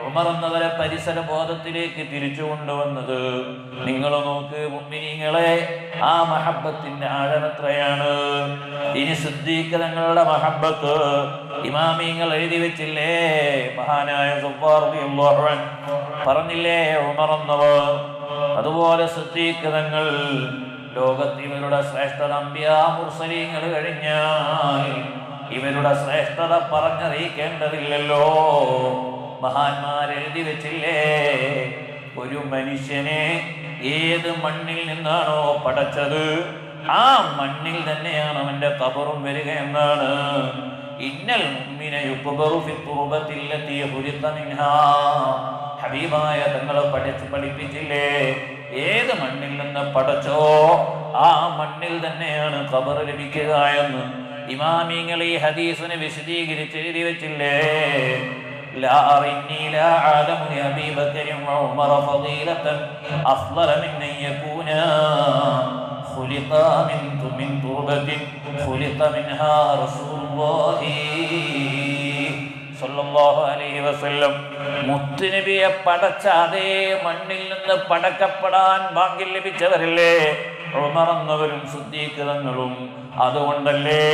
ഉമർ എന്നവരെ പരിസര ബോധത്തിലേക്ക് തിരിച്ചു കൊണ്ടുവന്നത്. നിങ്ങൾ നോക്ക് മുഅ്മിനീങ്ങളെ, ആ മഹബത്തിന്റെ ആഴമെത്രയാണ്. ഇനി സിദ്ദീഖ് തങ്ങളുടെ മഹബത്ത് ഇമാമിങ്ങൾ എഴുതി വെച്ചില്ലേ? മഹാനായ സുബ്ബാർ റളിയല്ലാഹു അൻഹു പറഞ്ഞില്ലേ, ഉമർ എന്നവർ അതുപോലെ സിദ്ദീഖ് തങ്ങൾ ലോകത്ത് ഇവരുടെ ശ്രേഷ്ഠത അംബിയാ മുർസലീങ്ങൾ കഴിഞ്ഞാൽ ഇവരുടെ ശ്രേഷ്ഠത പറഞ്ഞറിയിക്കേണ്ടതില്ലല്ലോ. മഹാന്മാരെഴുതി വെച്ചില്ലേ, ഒരു മനുഷ്യനെ ഏത് മണ്ണിൽ നിന്നാണോ പടച്ചത് ആ മണ്ണിൽ തന്നെയാണ് അവന്റെ ഖബറും വരിക എന്നാണ്. ഇന്നൽ മുഅ്മിന യുഖ്ബറു ഫി തുർബത്തില്ലതി ഖുലിഖ മിൻഹാ. ഹബീബായ തങ്ങളെ പഠിപ്പിച്ചില്ലേ, ഏത് മണ്ണിൽ നിന്ന് പടച്ചോ ആ മണ്ണിൽ തന്നെയാണ് ഖബർ ലഭിക്കുക എന്ന്. ഇമാമിങ്ങൾ ഈ ഹദീസിനെ വിശദീകരിച്ച് എഴുതി വെച്ചില്ലേ? لا أرني لا أعلم لأبي بكر وعمر فضيلة أفضل من أن يكونا خلقا من تربة خلق منها رسول الله സല്ലല്ലാഹു അലൈഹി വസല്ലം. മുത്തുനബിയെ പടച്ച അതേ മണ്ണിൽ നിന്ന് പടക്കപ്പെടാൻ ഭാഗ്യം ലഭിച്ചവരല്ലേ ഉമർ എന്നവരും സിദ്ദീഖ് തങ്ങളും. അതുകൊണ്ടല്ലേ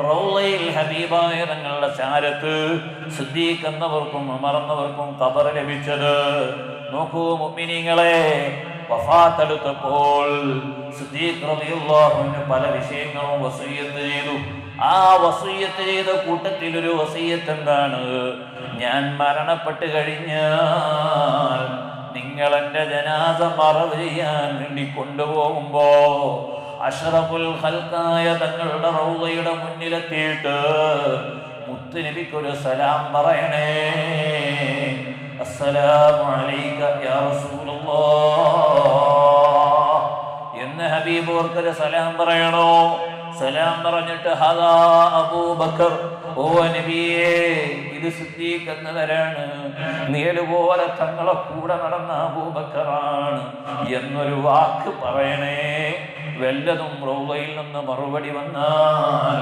റൗളയിൽ ഹബീബായ തങ്ങളുടെ ചാരത്ത് സിദ്ദീഖ് എന്നവർക്കും ഉമർ എന്നവർക്കും ഖബർ ലഭിച്ചത്. നോക്കൂ മുഅ്മിനീങ്ങളെ, വഫാത്തെടുത്തപ്പോൾ സിദ്ദീഖ് റളിയല്ലാഹു അൻഹു പല വിഷയങ്ങളും വസിയ്യത്ത് ചെയ്തു. ആ വസിയ്യത്ത് ചെയ്ത കൂട്ടത്തിൽ ഒരു വസിയ്യത്ത് എന്താണ്? ഞാൻ മരണപ്പെട്ട് കഴിഞ്ഞാൽ നിങ്ങൾ എൻ്റെ ജനാസ മറവ് ചെയ്യാൻ വേണ്ടി കൊണ്ടുപോകുമ്പോ അഷ്റഫുൽ ഖൽഖായ തങ്ങളുടെ റൗളയുടെ മുന്നിലെത്തിയിട്ട് മുത്തുനബിക്കൊരു സലാം പറയണേ. അസ്സലാമു അലൈക യാ റസൂലല്ലാഹ് എന്ന് ഹബീബ് ഓർക്കൊരു സലാം പറയണോ? സലാം പറഞ്ഞിട്ട് ഹദാ അബൂബക്കർ, ഓ നബിയേ ഇത് സിദ്ദീഖ് എന്നവരാണ്, നീലുപോലെ തങ്ങളെ കൂടെ നടന്ന അബൂബക്കറാണ് എന്നൊരു വാക്ക് പറയണേ. വല്ലതും റൗളയിൽ നിന്ന് മറുപടി വന്നാൽ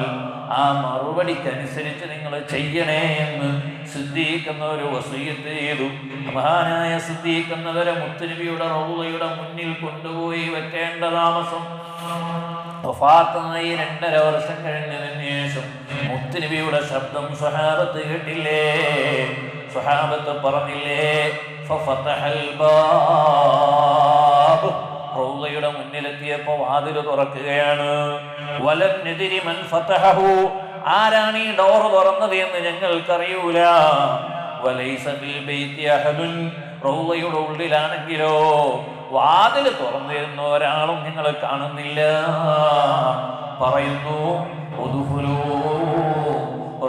ആ മറുപടിക്കനുസരിച്ച് നിങ്ങൾ ചെയ്യണേ എന്ന് സിദ്ദീഖ് എന്നൊരു വസിയ്യത്ത് ചെയ്തു. മഹാനായ സിദ്ദീഖ് എന്നവരെ മുത്തുനബിയുടെ റൗളയുടെ മുന്നിൽ കൊണ്ടുപോയി വെക്കേണ്ട താമസം വഫാത്തായി 2.5 വർഷം കഴിഞ്ഞതിന് ശേഷം മുത്തുനബിയുടെ ശബ്ദം സ്വഹാബത്ത് കേട്ടില്ലേ? സ്വഹാബത്ത് പറഞ്ഞില്ലേ, ഫഫതഹൽ ബാബ്, റൗളയുടെ മുന്നിലെത്തിയപ്പോൾ വാതിൽ തുറക്കുകയാണ്. വലം നദിരി മൻ ഫതഹഹു, ആരാണ് ഈ ഡോർ തുറന്നത് എന്ന് ഞങ്ങൾക്കറിയൂല. വലൈസ ബിൽ ബൈതി അഹദുൻ, റൗളയുടെ ഉള്ളിലാണെങ്കിലോ വാതിൽ തുറന്നിരുന്ന ഒരാളും നിങ്ങൾ കാണുന്നില്ല. പറയുന്നു, ഉദ്ഖുലൂ,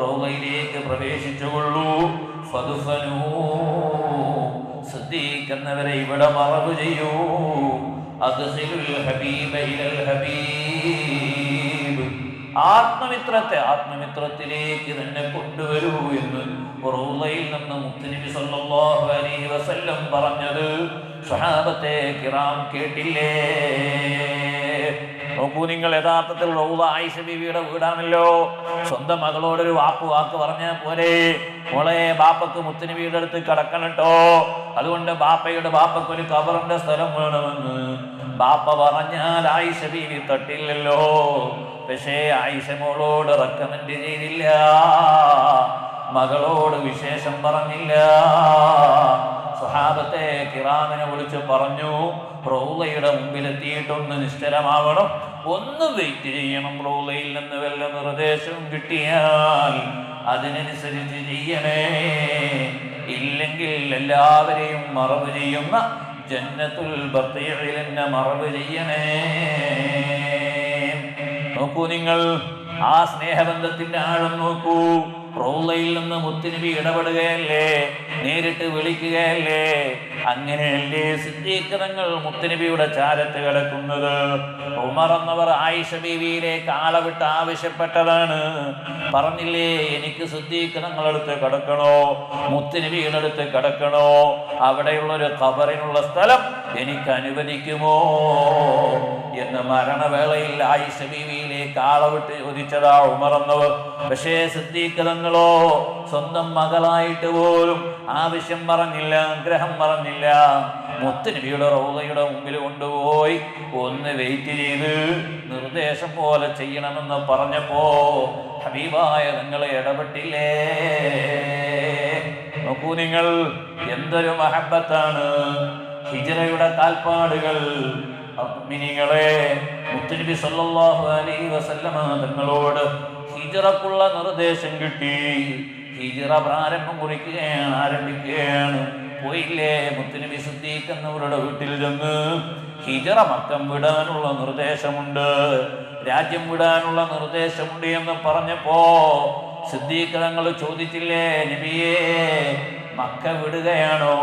റൗളയിലേക്ക് പ്രവേശിച്ചുകൊള്ളൂ. ഫദ്ഖലൂ, സിദ്ദീഖ് എന്നവരെ ഇവിടെ മറവ് ചെയ്യൂ. അദ്ഖിലുൽ ഹബീബ ഇലൽ ഹബീബ്, ആത്മമിത്രത്തിലേക്ക് തന്നെ കൊണ്ടുവരൂ എന്ന് റൗളയിൽ നിന്ന് മുത്തുനബി സല്ലല്ലാഹു അലൈഹി വസല്ലം പറഞ്ഞത് സ്വഹാബത്തെ കിറാം കേട്ടില്ലേ? നോക്കൂ നിങ്ങൾ, യഥാർത്ഥത്തിൽ റൗള ആയിഷ ബീവിയുടെ വീടാണല്ലോ. സ്വന്തം മകളോടൊരു വാക്ക് പറഞ്ഞാൽ പോരെ, മോളെ ബാപ്പക്ക് മുത്തുനബിയുടെ അടുത്ത് കിടക്കണം ട്ടോ, അതുകൊണ്ട് ബാപ്പക്ക് ഒരു ഖബറിന്റെ സ്ഥലം വേണമെന്ന് ബാപ്പ പറഞ്ഞാൽ ആയിഷ ബീവി തട്ടില്ലല്ലോ. പക്ഷേ ആയിഷ മോളോട് റെക്കമെൻഡ് ചെയ്തില്ല, മകളോട് വിശേഷം പറഞ്ഞില്ല. സ്വഹാബത്തെ കിറാമിനെ വിളിച്ച് പറഞ്ഞു, റൗളയുടെ മുമ്പിലെത്തിയിട്ടൊന്ന് നിശ്ചലമാവണം, ഒന്ന് വെയിറ്റ് ചെയ്യണം. റൗളയിൽ നിന്ന് വല്ല നിർദ്ദേശവും കിട്ടിയാൽ അതിനനുസരിച്ച് ചെയ്യണേ, ഇല്ലെങ്കിൽ എല്ലാവരെയും മറവ് ചെയ്യുന്ന ജന്നത്തുൽ ബഖീഇൽ എന്നെ മറവ് ചെയ്യണേ. നോക്കൂ നിങ്ങൾ, ആ സ്നേഹബന്ധത്തിന്റെ ആഴം നോക്കൂ. റൗളയിൽ നിന്ന് മുത്തുനബി ഇടപെടുകയല്ലേ, നേരിട്ട് വിളിക്കുകയല്ലേ. അങ്ങനെയല്ലേ സിദ്ദീഖ് തങ്ങൾ മുത്തുനബിയുടെ ചാരത്ത് കിടക്കുന്നത്. ഉമർ എന്നവർ ആയിഷ ബീവിയിലേക്ക് ആളെ വിട്ട് ആവശ്യപ്പെട്ടതാണ്. പറഞ്ഞില്ലേ, എനിക്ക് സിദ്ദീഖ് തങ്ങളടുത്ത് കിടക്കണോ, മുത്തുനബിയുടെ അടുത്ത് കിടക്കണോ, അവിടെയുള്ളൊരു ഖബറിനുള്ള സ്ഥലം എനിക്ക് അനുവദിക്കുമോ എന്ന് മരണവേളയിൽ ആയിഷ ബീവിയിലേക്ക് ആളെ വിട്ട് ചോദിച്ചതാ ഉമർ എന്നവർ. പക്ഷേ സിദ്ദീഖ് തങ്ങളോ സ്വന്തം മകളായിട്ട് പോലും ആവശ്യം പറഞ്ഞില്ല, ആഗ്രഹം പറഞ്ഞില്ല. മുത്തുനബിയുടെ റൗളയുടെ മുമ്പിൽ കൊണ്ടുപോയി ഒന്ന് വെയിറ്റ് ചെയ്ത് നിർദ്ദേശം പോലെ ചെയ്യണമെന്ന് പറഞ്ഞപ്പോ ഹബീബായ തങ്ങളെ ഇടപെട്ടില്ലേ? നോക്കൂ നിങ്ങൾ, എന്തൊരു മഹബത്താണ്. ഹിജ്റയുടെ കാൽപ്പാടുകൾ മുഅ്മിനീങ്ങളെ, മുത്തുനബി സല്ലല്ലാഹു അലൈഹി വസല്ലമ തങ്ങളോട് ഹിജ്റക്കുള്ള നിർദ്ദേശം കിട്ടി. ഹിജ്റ പ്രാരംഭം ആരംഭിക്കുകയാണ്. പോയില്ലേ മുത്തുനബി സിദ്ദീഖ് എന്നവരുടെ വീട്ടിൽ ചെന്ന് ഹിജ്റ മക്കം വിടാനുള്ള നിർദ്ദേശമുണ്ട്, രാജ്യം വിടാനുള്ള നിർദ്ദേശമുണ്ട് എന്ന് പറഞ്ഞപ്പോ സിദ്ദീഖ് തങ്ങൾ ചോദിച്ചില്ലേ, നബിയേ മക്ക വിടുകയാണോ,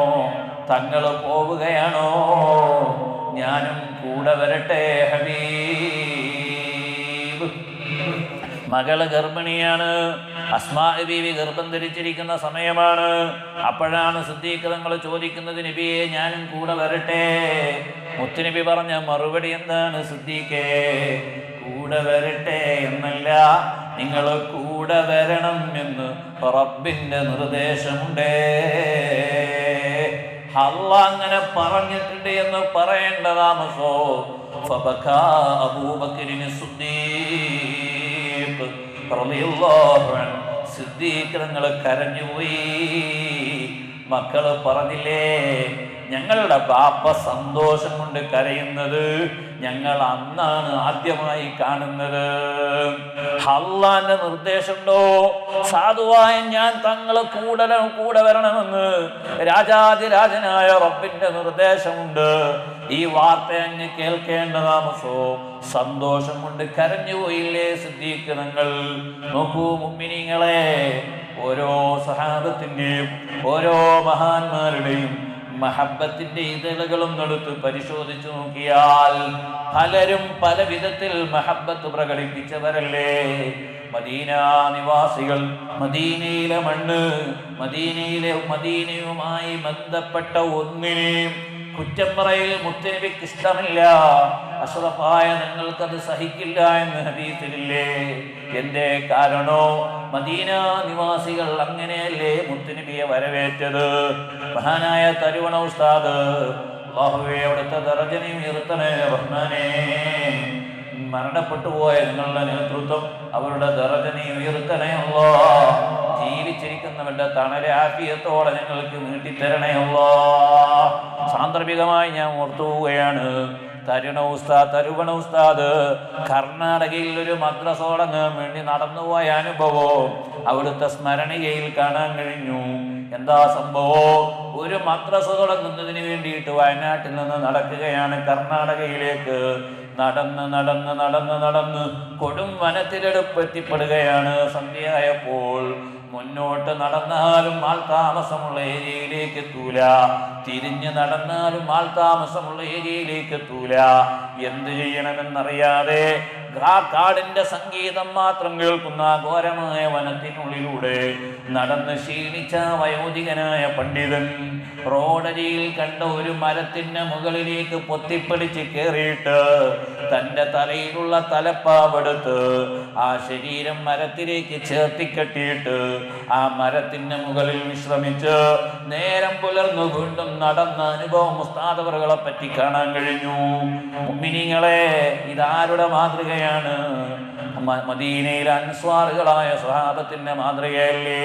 തങ്ങൾ പോവുകയാണോ, ഞാനും കൂടെ വരട്ടെ ഹബീബ്? മകള് ഗർഭിണിയാണ്, അസ്മാ ബീവി ഗർഭം ധരിച്ചിരിക്കുന്ന സമയമാണ്. അപ്പോഴാണ് സിദ്ദീഖ് തങ്ങൾ ചോദിക്കുന്നത്, നബിയെ ഞാനും കൂടെ വരട്ടെ? മുത്തുനബി പറഞ്ഞ മറുപടി എന്താണ് സിദ്ദീഖേ? കൂടെ വരട്ടെ എന്നല്ല, നിങ്ങൾ കൂടെ വരണം എന്ന് റബ്ബിന്റെ നിർദ്ദേശമുണ്ട്. അല്ലാഹ് അങ്ങനെ പറഞ്ഞിട്ടുണ്ട് എന്ന് പറയേണ്ട താമസോ? ഫബകാ അബൂബക്കറിൻ സിദ്ദീഖ് റളിയല്ലാഹു അൻഹു, സിദ്ദീഖ് തങ്ങൾ കരഞ്ഞുപോയി. മക്കള് പറഞ്ഞില്ലേ, ഞങ്ങളുടെ ബാപ്പ സന്തോഷം കൊണ്ട് കരയുന്നത് ഞങ്ങൾ അന്നാണ് ആദ്യമായി കാണുന്നത്. അല്ലാഹുവിന്റെ നിർദ്ദേശമുണ്ടോ? സാധുവായ ഞാൻ തങ്ങളെ കൂടെ വരണമെന്ന് രാജാതിരാജനായ റബ്ബിന്റെ നിർദ്ദേശമുണ്ട്. ഈ വാർത്ത അങ്ങ് കേൾക്കേണ്ട താമസോ? സന്തോഷം കൊണ്ട് കരഞ്ഞുപോയില്ലേ സിദ്ദീഖ് തങ്ങൾ? നോക്കൂ മുഅ്മിനീങ്ങളെ, ഓരോ സഹാബത്തിന്റെയും ഓരോ മഹാന്മാരുടെയും മഹബത്തിന്റെ ഇതളുകളും എടുത്ത് പരിശോധിച്ചു നോക്കിയാൽ പലരും പല വിധത്തിൽ മഹബത്ത് പ്രകടിപ്പിച്ചവരല്ലേ. മദീന നിവാസികൾ, മദീനയിലെ മണ്ണ്, മദീനയുമായി ബന്ധപ്പെട്ട ഒന്നിനെയും കുറ്റം പറയൽ മുത്തുനബിക്ക് ഇഷ്ടമില്ല. അഷ്റഫായ ഞങ്ങൾക്കത് സഹിക്കില്ല എന്ന് ഹദീസിലില്ലേ? എന്തേ കാരണോ? മദീന നിവാസികൾ അങ്ങനെയല്ലേ മുത്തുനബിയെ വരവേറ്റത്. മഹാനായ തരുവണ ഉസ്താദ്, അല്ലാഹുവേ അവിടുത്തെ ദറജനെ ഉയർത്തണേ റഹ്മാനേ, മരണപ്പെട്ടു പോയ നിങ്ങളുടെ നേതൃത്വം അവരുടെ ദറജ നീ ഉയർത്തണേ അല്ലാഹ്. ജീവിച്ചിരിക്കുന്നവരുടെ തണല് ആഫിയത്തോടെ ഞങ്ങൾക്ക് നീട്ടിത്തരണേ അല്ലാഹ്. സാന്ദർഭികമായി ഞാൻ ഓർത്തു പോവുകയാണ്, തരുവണ ഉസ്താദ് കർണാടകയിൽ ഒരു മദ്രസ തുടങ്ങാൻ വേണ്ടി നടന്നുപോയ അനുഭവം അവിടുത്തെ സ്മരണയിൽ കാണാൻ കഴിഞ്ഞു. എന്താ സംഭവം? ഒരു മദ്രസ തുടങ്ങുന്നതിന് വേണ്ടിയിട്ട് വയനാട്ടിൽ നിന്ന് നടക്കുകയാണ് കർണാടകയിലേക്ക്. നടന്ന് കൊടും വനത്തിലെടുപ്പെത്തിപ്പെടുകയാണ്. സന്ധ്യയായപ്പോൾ മുന്നോട്ട് നടന്നാലും ആൾ താമസമുള്ള ഏരിയയിലേക്ക് എത്തൂല, തിരിഞ്ഞ് നടന്നാലും ആൾ താമസമുള്ള ഏരിയയിലേക്ക് എത്തൂല. എന്ത് ചെയ്യണമെന്നറിയാതെ ആ കാടിന്റെ സംഗീതം മാത്രം കേൾക്കുന്ന ഘോരമായ വനത്തിനുള്ളിലൂടെ നടന്ന് ക്ഷീണിച്ച വയോധികനായ പണ്ഡിതൻ റോഡരിയിൽ കണ്ട ഒരു മരത്തിന്റെ മുകളിലേക്ക് പൊത്തിപ്പിടിച്ച് കയറിയിട്ട് തൻ്റെ തലയിലുള്ള തലപ്പാവെടുത്ത് ആ ശരീരം മരത്തിലേക്ക് ചേർത്തിക്കെട്ടിയിട്ട് ആ മരത്തിന്റെ മുകളിൽ വിശ്രമിച്ച് നേരം പുലർന്നു വീണ്ടും നടന്ന അനുഭവം ഉസ്താദ് അവറുകളെ പറ്റി കാണാൻ കഴിഞ്ഞു. മുഅ്മിനീങ്ങളെ, ഇതാരുടെ മാതൃകയാണ്? മദീനയിലെ അൻസ്വാറുകളായ സ്വഹാബത്തിന്റെ മാതൃകയല്ലേ?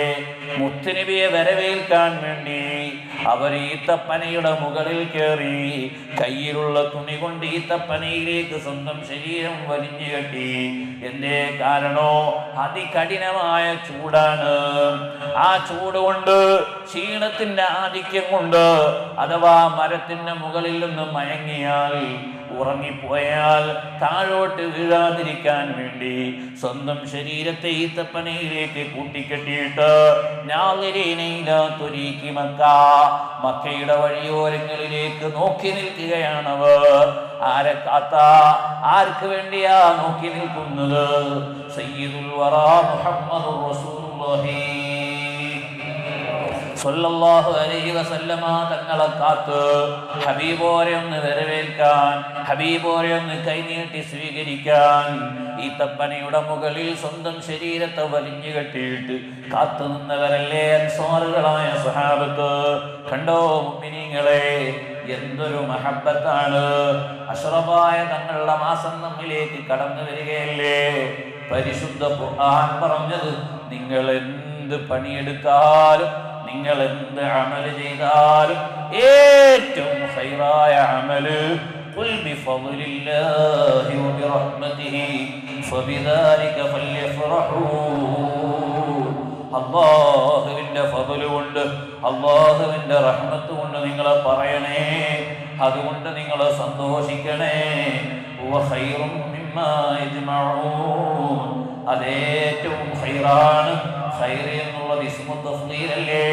മുത്തുനബിയെ വരവേൽക്കാൻ വേണ്ടി അവർ ഈത്തപ്പനയുടെ മുകളിൽ കയറി കയ്യിലുള്ള തുണി കൊണ്ട് ഈത്തപ്പനയിലേക്ക് സ്വന്തം ശരീരം വലിഞ്ഞു കെട്ടി. എന്തേ കാരണോ? അതികഠിനമായ ചൂടാണ്. ആ ചൂട് കൊണ്ട്, ക്ഷീണത്തിന്റെ ആധിക്യം കൊണ്ട്, അഥവാ മരത്തിന്റെ മുകളിൽ നിന്ന് മയങ്ങിയാൽ, ഉറങ്ങിപ്പോയാൽ താഴോട്ട് വീഴാതിരിക്കാൻ വേണ്ടി സ്വന്തം ശരീരത്തെ ഈത്തപ്പനയിലേക്ക് കൂട്ടിക്കെട്ടിയിട്ട് മക്കയുടെ വഴിയോരങ്ങളിലേക്ക് നോക്കി നിൽക്കുകയാണവർ. ആരെ കാത്താ? ആർക്ക് വേണ്ടിയാ നോക്കി നിൽക്കുന്നത്? സയ്യിദുൽ വറാ മുഹമ്മദുർ റസൂലുള്ളാഹി സ്വല്ലല്ലാഹു അലൈഹി വസല്ലമ തങ്ങളെ കാത്ത് ഹബീബോരെ ഒന്ന് വരവേൽക്കാൻ, ഹബീബോരെ ഒന്ന് കൈനീട്ടി സ്വീകരിക്കാൻ ഈത്തപ്പനയുടെ മുകളിൽ സ്വന്തം ശരീരത്തെ വലിഞ്ഞു കെട്ടിയിട്ട് കാത്തു നിന്നവരല്ലേ അൻസ്വാറുകളായ സ്വഹാബത്ത്. കണ്ടോ മുഅ്മിനീങ്ങളെ, എന്തൊരു മഹബ്ബത്താണ്! അഷ്റഫായ തങ്ങളുടെ മാസം നമ്മിലേക്ക് കടന്നു വരികയല്ലേ. പരിശുദ്ധ ഖുർആൻ പറഞ്ഞത്, നിങ്ങൾ എന്ത് പണിയെടുത്താലും, നിങ്ങൾ എന്ത് അമല് ചെയ്താലും ഏറ്റവും ഖൈറായ അമല് ഖുൽ ബിഫദ്ലില്ലാഹി വബിറഹ്മതിഹി ഫബിദാലിക ഫല്യഫറഹൂ. അല്ലാഹുവിന്റെ ഫദ്ല് കൊണ്ട്, അല്ലാഹുവിന്റെ റഹ്മത്ത് കൊണ്ട് നിങ്ങൾ പറയണേ, അതുകൊണ്ട് നിങ്ങൾ സന്തോഷിക്കണേ. വ ഖൈറും മിമ്മാ യജ്മഊൻ, അതേറ്റവും ഖൈറാണ്. ഖൈർ എന്നുള്ളത് ഇസ്മു തഫ്ദീലല്ലേ.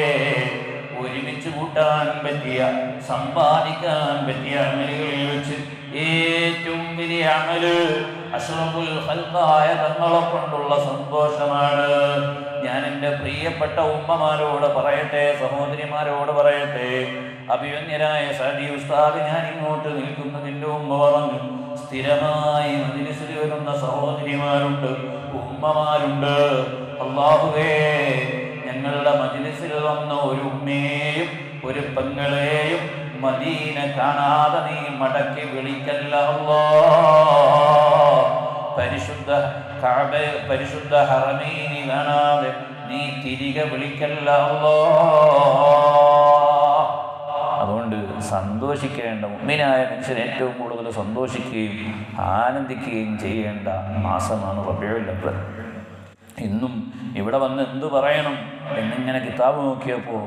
ഒരുമിച്ച് കൂട്ടാൻ പറ്റിയ, സമ്പാദിക്കാൻ പറ്റിയ അമലുകളിൽ വെച്ച് ഏറ്റവും വലിയ അമല് അഷ്റഫുൽ ഖൽഖായ തങ്ങളെ കൊണ്ടുള്ള സന്തോഷമാണ്. ഞാൻ എൻ്റെ പ്രിയപ്പെട്ട ഉമ്മമാരോട് പറയട്ടെ, സഹോദരിമാരോട് പറയട്ടെ, അഭിമന്യരായ സഅദി ഉസ്താദ് ഞാൻ ഇങ്ങോട്ട് നിൽക്കുന്നതിൻ്റെ ഉമ്മ പറഞ്ഞു, സ്ഥിരമായി മജ്‌ലിസിൽ വരുന്ന സഹോദരിമാരുണ്ട്, ഉമ്മമാരുണ്ട്. അല്ലാഹുവേ, ഞങ്ങളുടെ മജ്‌ലിസിൽ വന്ന ഒരു ഉമ്മയെയും ഒരു പെങ്ങളെയും മദീന കാണാതെ നീ മടക്കി വിളിക്കല്ല അല്ലാഹ്. പരിശുദ്ധ കഅബ, പരിശുദ്ധ ഹറമൈനി കാണാതെ നീ തിരികെ വിളിക്കല്ല അല്ലാഹ്. അതുകൊണ്ട് സന്തോഷിക്കേണ്ട, മുഅ്മിനായ മനുഷ്യൻ ഏറ്റവും കൂടുതൽ സന്തോഷിക്കുകയും ആനന്ദിക്കുകയും ചെയ്യേണ്ട മാസമാണ് റബീഉൽ അവ്വൽ. ഇന്നും ഇവിടെ വന്ന് എന്തു പറയണം എന്നിങ്ങനെ കിതാബ് നോക്കിയപ്പോൾ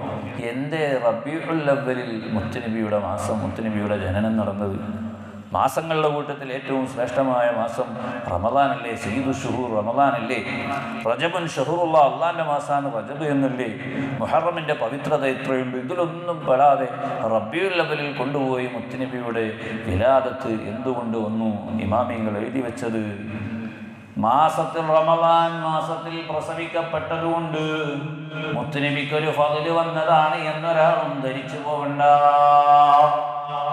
എൻ്റെ റബീഉൽ അവ്വലിൽ മുത്തുനബിയുടെ മാസം, മുത്തുനബിയുടെ ജനനം നടന്നത്. മാസങ്ങളുടെ കൂട്ടത്തിൽ ഏറ്റവും ശ്രേഷ്ഠമായ മാസം റമദാനല്ലേ? സയ്യിദു ഷുഹൂർ റമദാനല്ലേ? റജബുൻ ഷഹറുള്ള അള്ളാൻ്റെ മാസമാണ് റജബ് എന്നല്ലേ? മുഹറമിൻ്റെ പവിത്രത എത്രയുണ്ട്. ഇതിലൊന്നും പെടാതെ റബീഉൽ അവ്വലിൽ കൊണ്ടുപോയി മുത്തുനബിയുടെ വിലാദത്ത് എന്തുകൊണ്ട് വന്നു? ഇമാമിങ്ങൾ എഴുതി വെച്ചത്, മാസത്തിൽ, റമദാൻ മാസത്തിൽ പ്രസവിക്കപ്പെട്ടതുകൊണ്ട് മുത്തുനബിക്കൊരു ഫദ്ല് വന്നതാണ് എന്നൊരാളും ധരിച്ചു പോകണ്ട.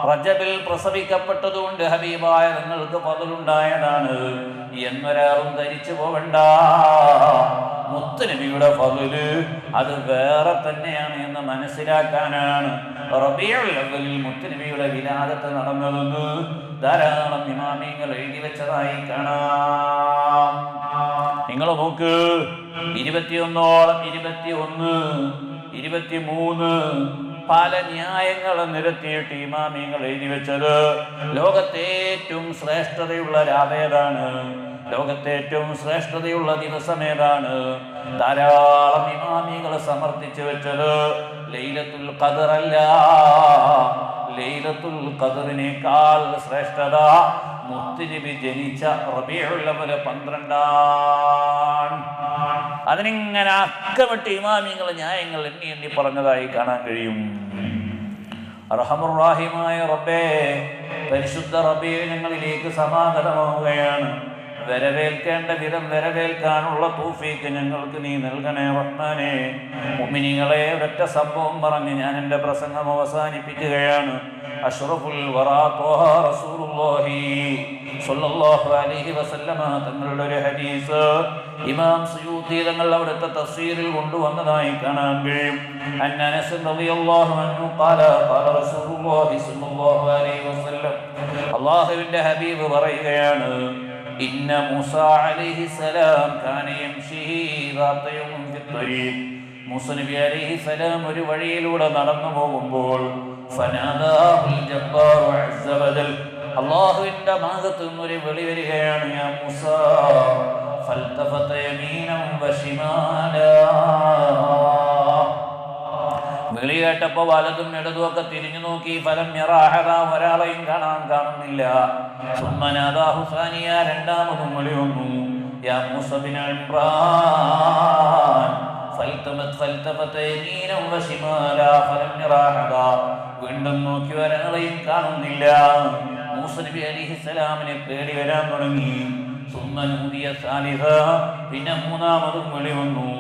റജബിൽ പ്രസവിക്കപ്പെട്ടതുകൊണ്ട് ഹബീബായ നിങ്ങൾക്ക് ഫദ്ലുണ്ടായതാണ് എന്നൊരാളും ധരിച്ചു പോകണ്ട. മുത്തുനബിയുടെ ഫള് അത് വേറെ തന്നെയാണ് എന്ന് മനസ്സിലാക്കാനാണ് റബീഉൽ അവ്വലിൽ മുത്തുനബിയുടെ വിലാദത്ത് നടന്നതെന്ന് ധാരാളം ഇമാമിങ്ങൾ എഴുതി വെച്ചതായി കാണാം. നിങ്ങൾ നോക്ക്, 21 23 പല ന്യായങ്ങൾ നിരത്തിയിട്ട് ഇമാമിങ്ങൾ എഴുതി വെച്ചത് ലോകത്തെ ഏറ്റവും ശ്രേഷ്ഠതയുള്ള രാവേതാണ്, ലോകത്തെ ഏറ്റവും ശ്രേഷ്ഠതയുള്ള ദിവസം ഏതാണ്? ധാരാളം ഇമാമികൾ സമർത്ഥിച്ചു വെച്ചത് ലൈലത്തുൽ ഖദർ അല്ല, ലൈലത്തുൽ ഖദറിനേക്കാൾ ശ്രേഷ്ഠത മുത്തുനബി ജനിച്ച റബീഉൽ അവ്വൽ 12 അതിനിങ്ങനെ അക്കമിട്ട് ഇമാമിങ്ങൾ ന്യായങ്ങൾ എണ്ണി പറഞ്ഞതായി കാണാൻ കഴിയും. അർഹമുർ റഹീമായ റബ്ബേ, പരിശുദ്ധ റബീഉൽ ഞങ്ങളിലേക്ക് സമാഗതമാവുകയാണ്. വരവേൽക്കേണ്ട വിധം വരവേൽക്കാനുള്ള തൗഫീഖ് ഞങ്ങൾക്ക് നീ നൽകണേ റഹ്മാനേ. മുഅ്മിനീങ്ങളെ, ഒരൊറ്റ സംഭവം പറഞ്ഞ് ഞാൻ എൻ്റെ പ്രസംഗം അവസാനിപ്പിക്കുകയാണ്. അഷ്റഫുൽ വറാ ത്വഹ റസൂലുള്ളാഹി സ്വല്ലല്ലാഹു അലൈഹി വസല്ലമ തങ്ങളുടെ ഒരു ഹദീസ് ഇമാം സുയൂത്തി തങ്ങൾ അവിടുത്തെ തഫ്സീറിൽ കൊണ്ടുവന്നതായി കാണാൻ കഴിയും. അനസ് റളിയല്ലാഹു അൻഹു ഖാല ഖാല റസൂലുള്ളാഹി സ്വല്ലല്ലാഹു അലൈഹി വസല്ലം, അല്ലാഹുവിൻ്റെ ഹബീബ് പറയുകയാണ്, ഇന്ന മൂസ അലൈഹിസ്സലാം കാന യംശി ദാത യൗമിൻ ഫിത്വരീഖ്. മൂസ നബി അലൈഹിസ്സലാം ഒരു വഴിയിലൂടെ നടന്നു പോകുമ്പോൾ ഫനാദാഹുൽ ജബ്ബാറു അസ്സ വജൽ, അല്ലാഹുവിൻ്റെ ഭാഗത്തു നിന്നൊരു വിളി വരികയാണ്, യാ മൂസ. ഫൽതഫത യമീനൻ വശിമാലാ. വിളി കേട്ടപ്പോൾ വലതും ഇടതും ഒക്കെ തിരിഞ്ഞു നോക്കി. ഫലം യറാഹദ, ഒരാളെയും കാണുന്നില്ല. സുമ്മനാദാഹു സാനിയ, രണ്ടാമതും വിളി വന്നു, യാ മൂസ ബിൻ ഇമ്രാൻ. ഫൽതഫത യമീനൻ വശിമാലാ ഫലം യറാഹദ. വീണ്ടും നോക്കി, ഒരാളെയും കാണുന്നില്ല. മൂസ നബി അലൈഹിസ്സലാമിനെ പേടി വരാൻ തുടങ്ങി. സുമ്മനൂദിയ സാലിസ, പിന്നെ മൂന്നാമതും വിളി വന്നു.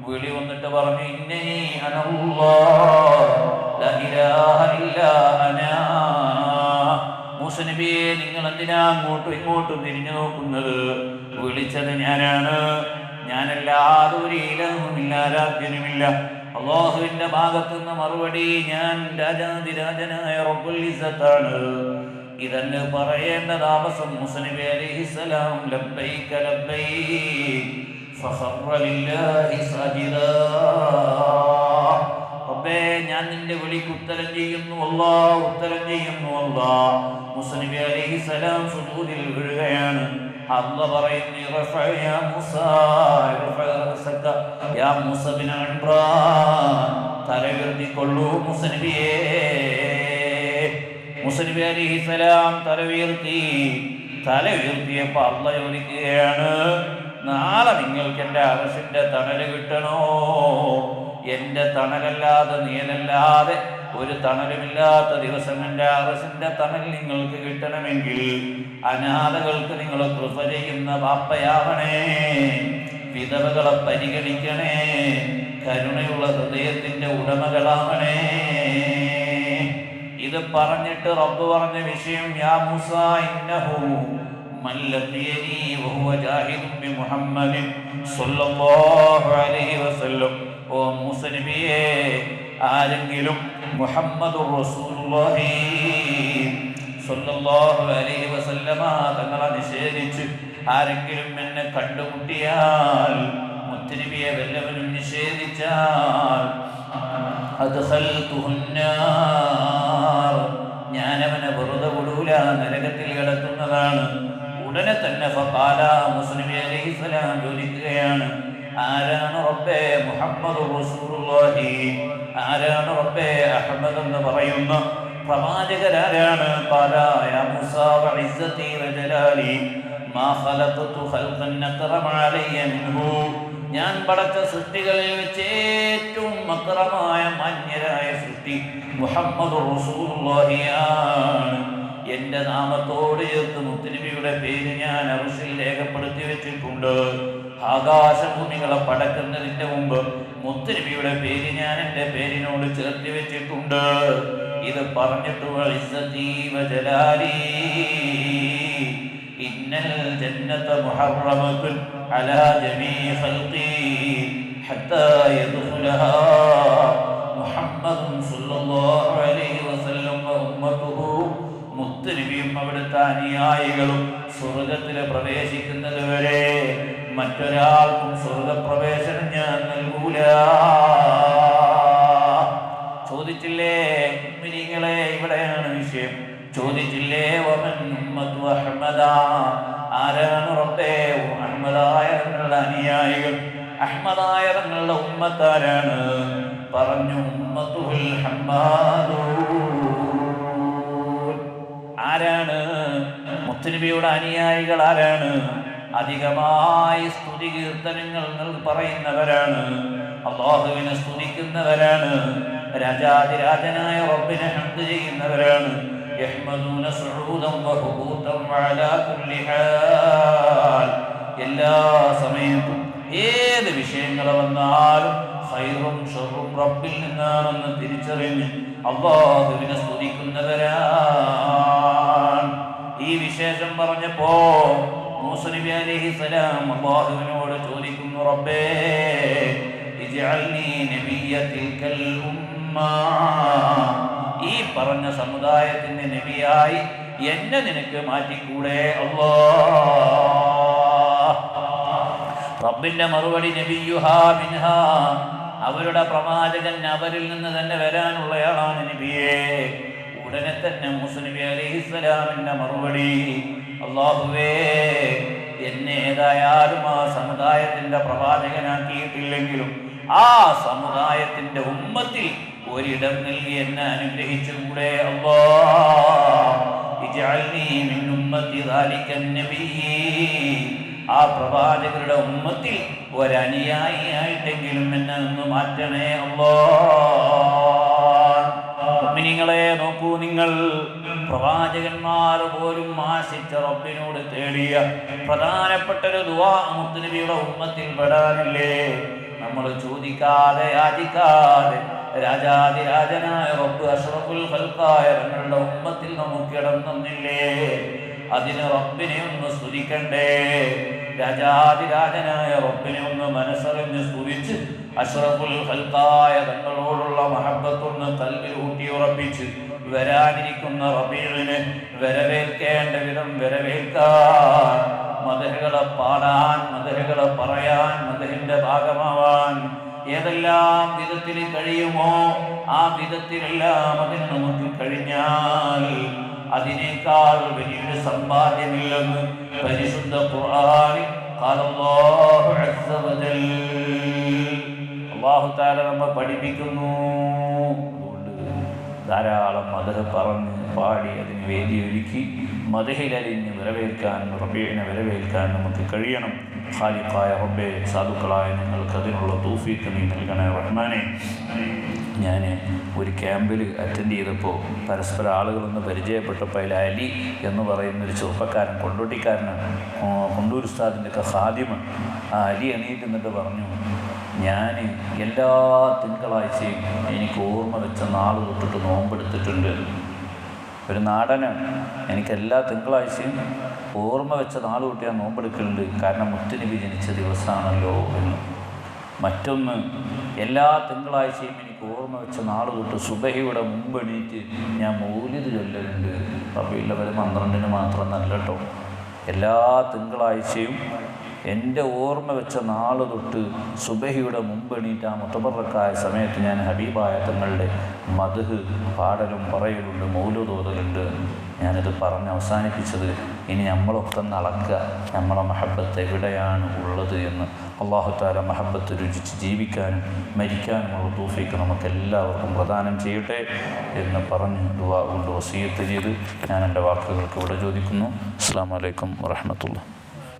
വിളി വന്നിട്ട് പറഞ്ഞു, ഇന്നനി അനല്ലാഹ് ലാ ഇലാഹ ഇല്ലാ അനാ. മൂസ നബിയെ, നിങ്ങൾ എന്തിനാ അങ്ങോട്ടും ഇങ്ങോട്ടും തിരിഞ്ഞു നോക്കുന്നത്? വിളിച്ചത് ഞാനാണ്, ഞാനല്ലാതെ ഒരു ഇലാഹുമില്ല, ആരാധ്യനുമില്ല. അല്ലാഹുവിൻ്റെ ഭാഗത്തു നിന്ന് മറുപടി, ഞാൻ രാജാതിരാജനായ റബ്ബുൽ ഇസ്സത്താണ്. ഇതന്നെ പറയേണ്ട താമസം മൂസ നബി അലൈഹിസ്സലാം ലബ്ബൈക ലബ്ബൈക് ഫഖറ ലില്ലാഹി സാജിദാ. റബ്ബേ, ഞാൻ നിന്റെ വിളിക്ക് ഉത്തരം ചെയ്യുന്നു അല്ലാഹ്, ഉത്തരം ചെയ്യുന്നു അല്ലാഹ്. മൂസ നബി അലൈഹിസ്സലാം സുജൂദിൽ വീഴുകയാണ്. അല്ലാഹ് പറയുന്നു, റഫഅ യാ മൂസ, റഫഅ റസക യാ മൂസ ബിൻ ഇമ്രാൻ. തല ഉയർത്തിക്കൊള്ളൂ മൂസ നബിയേ. മൂസ നബി അലൈഹിസ്സലാം തല ഉയർത്തിയപ്പോൾ അല്ലാഹ് ചോദിക്കുകയാണ്, നാളെ നിങ്ങൾക്ക് എൻ്റെ അർശിൻ്റെ തണൽ കിട്ടണോ? എൻ്റെ തണലല്ലാതെ, നിഴലല്ലാതെ ഒരു തണലുമില്ലാത്ത ദിവസം എൻ്റെ അർശിൻ്റെ തണൽ നിങ്ങൾക്ക് കിട്ടണമെങ്കിൽ അനാഥകൾക്ക് നിങ്ങൾ കൃപ ചെയ്യുന്ന ബാപ്പയാവണേ, വിധവകളെ പരിഗണിക്കണേ, കരുണയുള്ള ഹൃദയത്തിൻ്റെ ഉടമകളാവണേ. ഇത് പറഞ്ഞിട്ട് റബ്ബ് പറഞ്ഞ വിഷയം, യാ മൂസ ഇന്നഹു മല്ലഖിയനി വഹുവ ജാഹിദുൻ ബിമുഹമ്മദിൻ സ്വല്ലല്ലാഹു അലൈഹി വസല്ലം. ഓ മൂസ നബിയേ, ആരെങ്കിലും മുഹമ്മദുർ റസൂലുള്ളാഹി സ്വല്ലല്ലാഹു അലൈഹി വസല്ലമ തങ്ങളെ നിഷേധിച്ച് ആരെങ്കിലും എന്നെ കണ്ടുമുട്ടിയാൽ, മുത്തുനബിയെ വല്ലവനും നിഷേധിച്ചാൽ, അദ്ഖൽതുഹുന്നാർ, ഞാനവനെ വെറുതെ വിടൂല, നരകത്തിൽ കിടക്കുന്നതാണ്. ഉടനെ തന്നെ ഫഖാല, മൂസ നബി അലൈഹിസ്സലാം ചോദിക്കുകയാണ്, ആരാണ് റബ്ബേ മുഹമ്മദുർ റസൂലുള്ളാഹി? ആരാണ് റബ്ബേ അഹ്മദ് എന്ന് പറയുന്ന പ്രവാചകരാരാണ്? ഖാല യാ മൂസ വഇസ്സതി വജലാലി മാ ഖലഖതു ഖൽഖൻ അക്റമ അലയ്യ മിൻഹു. ഞാൻ പടച്ച സൃഷ്ടികളിൽ വെച്ച് ഏറ്റവും അക്രമായ മാന്യരായ സൃഷ്ടി മുഹമ്മദുർ റസൂലുള്ളാഹിയാണ്. എൻ്റെ നാമത്തോട് ചേർത്ത് മുത്തുനബിയുടെ പേര് ഞാൻ അർശിൽ രേഖപ്പെടുത്തി വെച്ചിട്ടുണ്ട്. ആകാശഭൂമികളെ പടക്കുന്നതിൻ്റെ മുമ്പ് മുത്തുനബിയുടെ പേര് ഞാൻ എൻ്റെ പേരിനോട് ചേർത്തി വെച്ചിട്ടുണ്ട്. ഇത് പറഞ്ഞിട്ട് ഇസ്സതി വജലാലി ഇന്നൽ ജന്നത മുഹറമത്തുൻ അലാ ജമീ ഖൽഖി. حتى يدخلها محمد صلى الله عليه وسلم وأمته മുത്തുനബിയും അവിടുത്തെ അനുയായികളും സ്വർഗത്തിൽ പ്രവേശിക്കുന്നത് വരെ മറ്റൊരാൾക്കും സ്വർഗപ്രവേശനം ഞാൻ നൽകൂല. ചോദിച്ചില്ലേ മുഅ്മിനീങ്ങളെ, ഇവിടെയാണ് വിഷയം. ചോദിച്ചില്ലേ വമൻ ഉമ്മത്തു അഹ്മദ, ആരാണ് റബ്ബേ അഹ്മദായ തങ്ങളുടെ അനുയായികൾ, അഹ്മദായ തങ്ങളുടെ ഉമ്മത്താരാണ്? പറഞ്ഞു ഉമ്മത്തുൽ ഹമ്മാദൂ. ആരാണ് മുത്തുനബിയുടെ അനുയായികൾ? ആരാണ്? അധികമായി സ്തുതി കീർത്തനങ്ങൾ പറയുന്നവരാണ്, അല്ലാഹുവിനെ സ്തുതിക്കുന്നവരാണ്, രാജാതിരാജനായ റബ്ബിനെ ഹംദ് ചെയ്യുന്നവരാണ്. യഹ്മദൂന സുഊദൻ വഹുബൂതൻ വഅലാ കുല്ലി ഹാൽ, എല്ലാ സമയത്തും ഏത് വിഷയങ്ങൾ വന്നാലും ഖൈറും ശർറും റബ്ബിൽ നിന്നാണെന്ന് തിരിച്ചറിഞ്ഞ് അല്ലാഹുവിനെ സ്തുതിക്കുന്നവരാണ്. ഈ വിശേഷം പറഞ്ഞപ്പോ മൂസാ നബി അലൈഹിസ്സലാം അല്ലാഹുവിനോട് ചോദിക്കുന്നു, റബ്ബേ ഇജ്അൽനി നബിയ്യ തിൽകൽ ഉമ്മ, ഈ പറഞ്ഞ സമുദായത്തിന്റെ നബിയായി എന്നെ നിനക്ക് മാറ്റിക്കൂടെ അല്ലാഹ്? റബ്ബിന്റെ മറുപടി നബിയുഹാ മിൻഹാ, അവരുടെ പ്രവാചകൻ അവരിൽ നിന്ന് തന്നെ വരാനുള്ളയാളാണ് നബിയെ. ഉടനെ തന്നെ മൂസാ നബി അലൈഹിസ്സലാമിന്റെ മറുപടി, അല്ലാഹുവേ എന്നെ ഏതായാലും ആ സമുദായത്തിന്റെ പ്രവാചകനാക്കിയിട്ടില്ലെങ്കിലും ആ സമുദായത്തിന്റെ ഉമ്മത്തിൽ ഒരിടം നൽകി എന്നെ അനുഗ്രഹിച്ചുകൂടെ അല്ലാഹ്? ഇജ്അൽനി മിൻ ഉമ്മത്തി ദാലികൻ നബിയ്യി, ആ പ്രവാചകരുടെ ഉമ്മത്തിൽ ഒരനുയായിയായിട്ടെങ്കിലും എന്നെ ഒന്ന് മാറ്റണേ അല്ലാഹ്. മുഅ്മിനീങ്ങളെ നോക്കൂ, നിങ്ങൾ പ്രവാചകന്മാർ പോലും ആശിച്ച റബ്ബിനോട് തേടിയ പ്രധാനപ്പെട്ടൊരു ദുആ മുത്തുനബിയുടെ ഉമ്മത്തിൽ പെടാനില്ലേ? നമ്മൾ ചോദിക്കാതെ യാചിക്കാതെ രാജാതിരാജനായ റബ്ബ് അഷ്റഫുൽ ഖൽഖായ തങ്ങളുടെ ഉമ്മത്തിൽ നമുക്കിടം തന്നില്ലേ? അതിന് റബ്ബിനെ ഒന്ന് സ്തുതിക്കണ്ടേ? രാജാതിരാജനായ റബ്ബിനെ ഒന്ന് മനസ്സറിഞ്ഞ് സ്തുതിച്ച് അഷ്റഫുൽ ഖൽഖായ തങ്ങളോടുള്ള മഹബ്ബത്തൊന്ന് കൽബിൽ ഊട്ടിയുറപ്പിച്ച് വരാനിരിക്കുന്ന റബീഇനെ വരവേൽക്കേണ്ട വിധം വരവേൽക്കാൻ, മദ്ഹുകളെ പാടാൻ, മദ്ഹുകളെ പറയാൻ, മദ്ഹിന്റെ ഭാഗമാവാൻ ഏതെല്ലാം വിധത്തിൽ കഴിയുമോ ആ വിധത്തിലെല്ലാം അതിന് നമുക്ക് കഴിഞ്ഞാൽ അതിനേക്കാൾ വലിയൊരു സമ്പാദ്യമില്ലെന്ന് പരിശുദ്ധ ഖുർആനിൽ ഖാലല്ലാഹു അസ്സ വജൽ, അല്ലാഹു തആല നമ്മെ പഠിപ്പിക്കുന്നു. ധാരാളം മദ്ഹ് പറഞ്ഞ് പാടി അതിന് വേദിയൊരുക്കി മദ്ഹിലലിഞ്ഞ് വരവേൽക്കാൻ, റബീഇനെ വരവേൽക്കാൻ നമുക്ക് കഴിയണം. ഖാലിഖായ റബ്ബേ, സാധുക്കളായ നിങ്ങൾക്ക് അതിനുള്ള തൗഫീഖ് നീ നൽകണേ റഹ്മാനെ. ഞാൻ ഒരു ക്യാമ്പിൽ അറ്റൻഡ് ചെയ്തപ്പോൾ പരസ്പരം ആളുകളൊന്ന് പരിചയപ്പെട്ടപ്പോൾ അതിൽ അലി എന്ന് പറയുന്നൊരു ചെറുപ്പക്കാരൻ, കൊണ്ടോട്ടിക്കാരനാണ്, കൊണ്ടൂർ ഉസ്താദിൻ്റെയൊക്കെ ഖാദിമാണ്. ആ അലി എണീറ്റ് എന്നിട്ട് പറഞ്ഞു, ഞാൻ എല്ലാ തിങ്കളാഴ്ചയും എനിക്ക് ഓർമ്മ വെച്ച നാൾ തൊട്ടിട്ട് നോമ്പെടുത്തിട്ടുണ്ട്. ഒരു നാടനാണ്, എനിക്ക് എല്ലാ തിങ്കളാഴ്ചയും ഓർമ്മ വെച്ച നാൾ തൊട്ട് ഞാൻ നോമ്പെടുക്കലുണ്ട്, കാരണം മുത്തുനബി ജനിച്ച ദിവസമാണല്ലോ എന്ന്. മറ്റൊന്ന്, എല്ലാ തിങ്കളാഴ്ചയും എനിക്ക് ഓർമ്മ വെച്ച നാൾ തൊട്ട് സുബഹിയുടെ മുമ്പ് എണീറ്റ് ഞാൻ മൗലിദ് ചൊല്ലലുണ്ട്. റബീഉൽ അവ്വൽ 12 മാത്രം നല്ല കേട്ടോ. എല്ലാ തിങ്കളാഴ്ചയും എൻ്റെ ഓർമ്മ വെച്ച നാൾ തൊട്ട് സുബഹിയുടെ മുമ്പ് എണീറ്റ് ആ മുതബറക്കായ സമയത്ത് ഞാൻ ഹബീബായ തങ്ങളുടെ മദ്ഹ് പാടലും പറയലുണ്ട്, മൗലൂദ് ഓതലുണ്ട്. ഞാനിത് പറഞ്ഞ് അവസാനിപ്പിച്ചത്, ഇനി നമ്മളൊക്കെ നടക്കുക, നമ്മളെ മഹബത്ത് എവിടെയാണ് ഉള്ളത് എന്ന്. അല്ലാഹു തആല മഹബത്ത് രുചിച്ച് ജീവിക്കാനും മരിക്കാനുമുള്ള തൗഫീഖ് നമുക്കെല്ലാവർക്കും പ്രദാനം ചെയ്യട്ടെ എന്ന് പറഞ്ഞ് ദുആ കൊണ്ട് വസിയത്ത് ചെയ്ത് ഞാൻ എൻ്റെ വാക്കുകൾക്ക് ഇവിടെ ചോദിക്കുന്നു. അസ്സലാമു അലൈക്കും വറഹ്മത്തുള്ളാഹി.